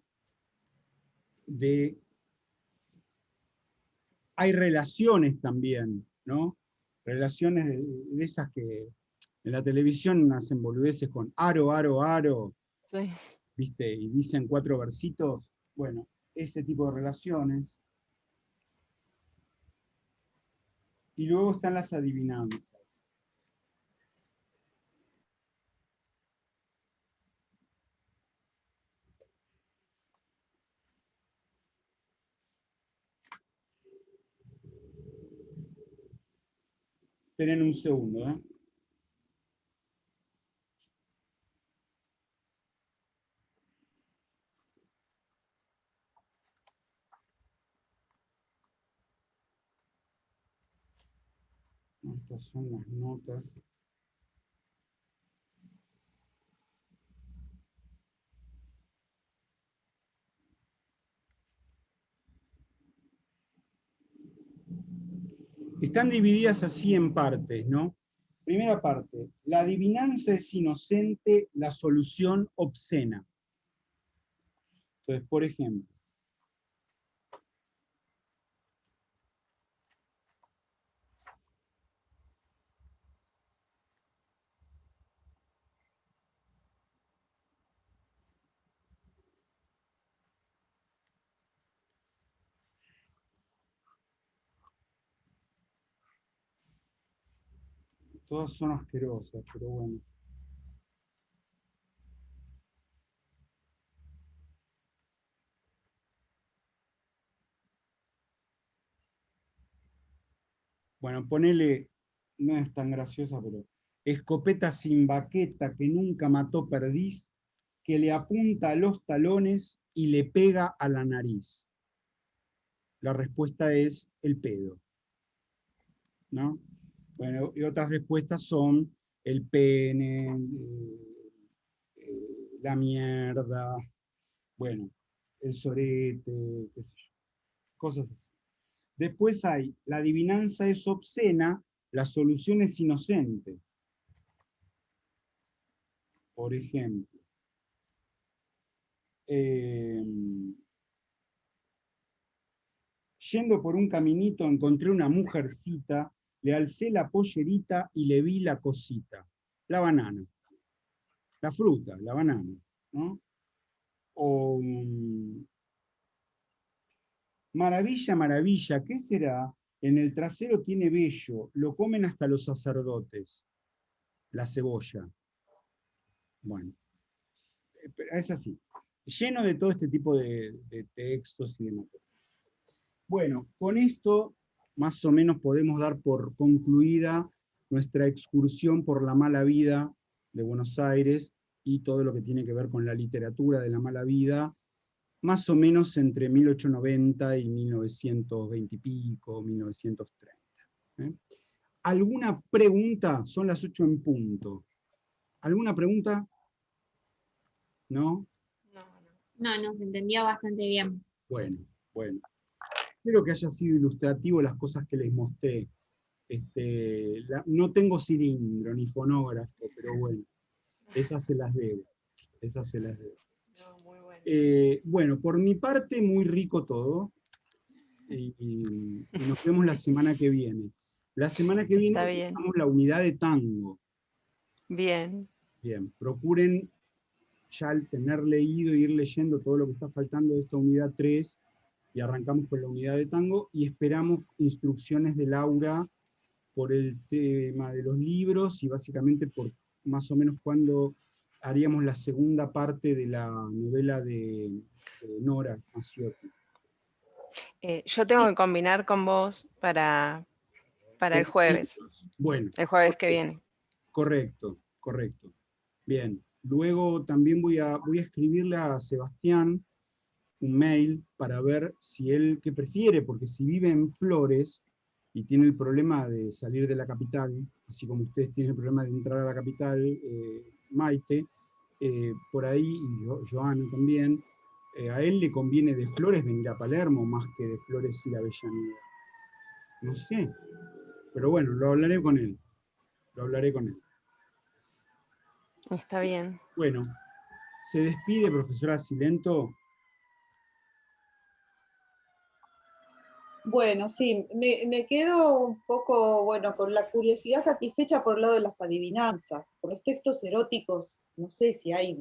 S1: de... Hay relaciones también, ¿no? Relaciones de esas que en la televisión hacen boludeces con aro, aro, aro,
S2: Sí.
S1: ¿viste? Y dicen 4 versitos. Bueno, ese tipo de relaciones. Y luego están las adivinanzas. Esperen un segundo, ¿eh? Estas son las notas. Están divididas así en partes, ¿no? Primera parte, la adivinanza es inocente, la solución obscena. Entonces, por ejemplo, todas son asquerosas, pero bueno. Bueno, ponele, no es tan graciosa, pero escopeta sin baqueta que nunca mató perdiz, que le apunta a los talones y le pega a la nariz. La respuesta es el pedo, ¿no? Bueno, y otras respuestas son el pene, la mierda, bueno, el sorete, qué sé yo, cosas así. Después hay, la adivinanza es obscena, la solución es inocente. Por ejemplo, yendo por un caminito encontré una mujercita, le alcé la pollerita y le vi la cosita. La banana. La fruta, la banana, ¿no? O maravilla, maravilla, ¿qué será? En el trasero tiene vello, lo comen hasta los sacerdotes. La cebolla. Bueno, es así. Lleno de todo este tipo de textos y demás. Bueno, con esto más o menos podemos dar por concluida nuestra excursión por la mala vida de Buenos Aires y todo lo que tiene que ver con la literatura de la mala vida, más o menos entre 1890 y 1920 y pico, 1930. ¿Eh? ¿Alguna pregunta? Son las 8 en punto. ¿Alguna pregunta? ¿No?
S4: No, se entendía bastante bien.
S1: Bueno. Espero que haya sido ilustrativo las cosas que les mostré. No tengo cilindro ni fonógrafo, pero bueno, esas se las debo.
S2: No, muy bueno.
S1: Bueno, por mi parte, muy rico todo. Y nos vemos la semana que viene. La semana que viene
S2: Está bien.
S1: empezamos la unidad de tango.
S2: Bien.
S1: Bien, procuren ya al tener leído e ir leyendo todo lo que está faltando de esta unidad 3, y arrancamos con la unidad de tango, y esperamos instrucciones de Laura por el tema de los libros, y básicamente por más o menos cuándo haríamos la segunda parte de la novela de Nora Macciotti.
S2: Yo tengo que combinar con vos para el jueves.
S1: Bueno.
S2: El jueves que viene.
S1: Correcto. Bien. Luego también voy a escribirle a Sebastián un mail para ver si él qué prefiere, porque si vive en Flores y tiene el problema de salir de la capital, así como ustedes tienen el problema de entrar a la capital, Maite, por ahí, y Joana también, a él le conviene de Flores venir a Palermo más que de Flores ir a Avellaneda. No sé, pero bueno, lo hablaré con él.
S2: Está bien.
S1: Bueno, se despide, profesora Silento.
S3: Bueno, sí, me quedo un poco, bueno, con la curiosidad satisfecha por el lado de las adivinanzas. Por los textos eróticos, no sé si hay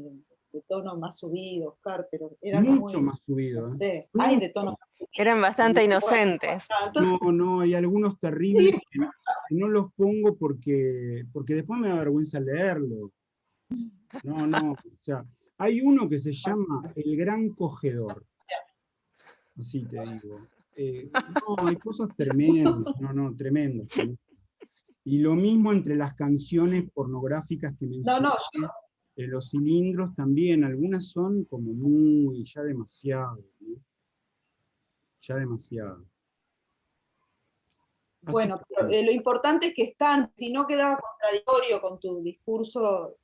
S3: de tono más subido, Oscar, pero eran
S1: Mucho
S3: muy,
S1: más subido.
S3: no sé, hay de tono más subido.
S2: Eran bastante inocentes.
S1: No, hay algunos terribles que no los pongo porque después me da vergüenza leerlo. No, o sea, hay uno que se llama El Gran Cogedor. Así te digo. No, hay cosas tremendas, tremendas. Y lo mismo entre las canciones pornográficas que mencioné, los cilindros también, algunas son como muy, ya demasiado, ¿no? Ya demasiado.
S3: Bueno, pero lo importante es que están, si no quedaba contradictorio con tu discurso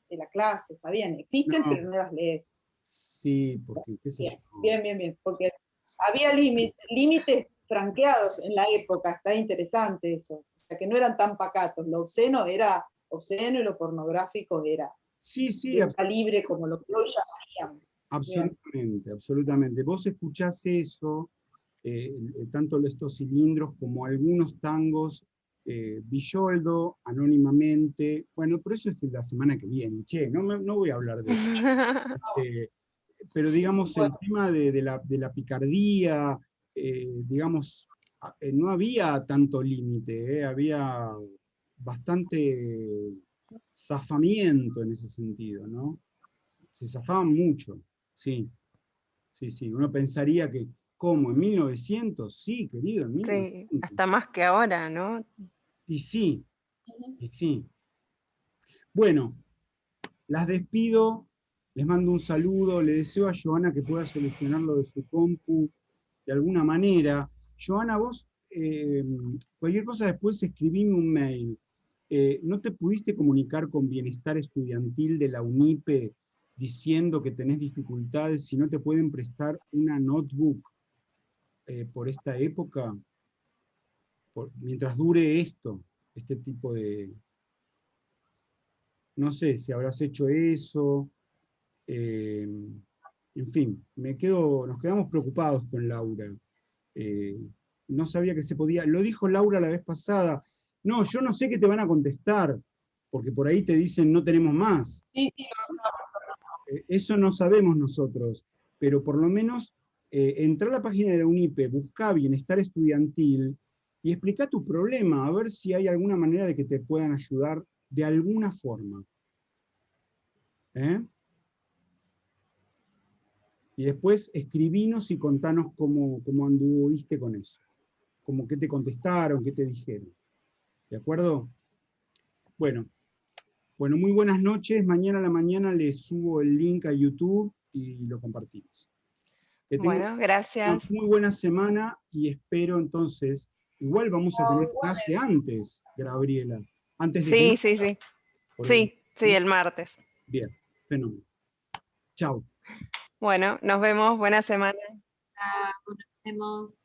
S3: de la clase, está bien, existen, pero no las lees.
S1: Sí, porque qué sé yo.
S3: Bien, porque había límites franqueados en la época, está interesante eso. O sea, que no eran tan pacatos. Lo obsceno era obsceno y lo pornográfico era
S1: Sí, sí,
S3: de un calibre como lo que hoy llamaríamos.
S1: absolutamente, absolutamente. Vos escuchás eso, tanto estos cilindros como algunos tangos, Villoldo, anónimamente, bueno, pero eso es la semana que viene, che, no voy a hablar de eso. Pero digamos, el tema de la picardía, digamos, no había tanto límite, había bastante zafamiento en ese sentido, ¿no? Se zafaban mucho, sí, sí, sí. Uno pensaría que, ¿cómo? ¿En 1900? Sí, querido, en
S2: Sí,
S1: 1900.
S2: hasta más que ahora, ¿no?
S1: Y sí, y sí. Bueno, las despido, les mando un saludo, le deseo a Joana que pueda solucionar lo de su compu de alguna manera. Joana, vos, cualquier cosa después escribime un mail. ¿No te pudiste comunicar con Bienestar Estudiantil de la UNIPE diciendo que tenés dificultades, si no te pueden prestar una notebook por esta época? Mientras dure esto, este tipo de... No sé si habrás hecho eso. En fin, nos quedamos preocupados con Laura. Eh, no sabía que se podía, lo dijo Laura la vez pasada, no, yo no sé qué te van a contestar, porque por ahí te dicen no tenemos más.
S3: Sí, sí,
S1: Eso no sabemos nosotros, pero por lo menos entra a la página de la UNIPE, busca Bienestar Estudiantil y explica tu problema, a ver si hay alguna manera de que te puedan ayudar de alguna forma. ¿Eh? Y después escribinos y contanos cómo anduviste con eso. Como qué te contestaron, qué te dijeron. ¿De acuerdo? Bueno, muy buenas noches. Mañana a la mañana les subo el link a YouTube y lo compartimos. Que tengan
S2: Bueno,
S1: una
S2: gracias.
S1: muy buena semana y espero entonces, igual vamos a tener clase antes, Gabriela. Antes de que
S2: Sí,
S1: no.
S2: sí, sí. Sí, sí, el martes.
S1: Bien, fenómeno. Chao.
S2: Bueno, nos vemos. Buena semana.
S4: Nos vemos.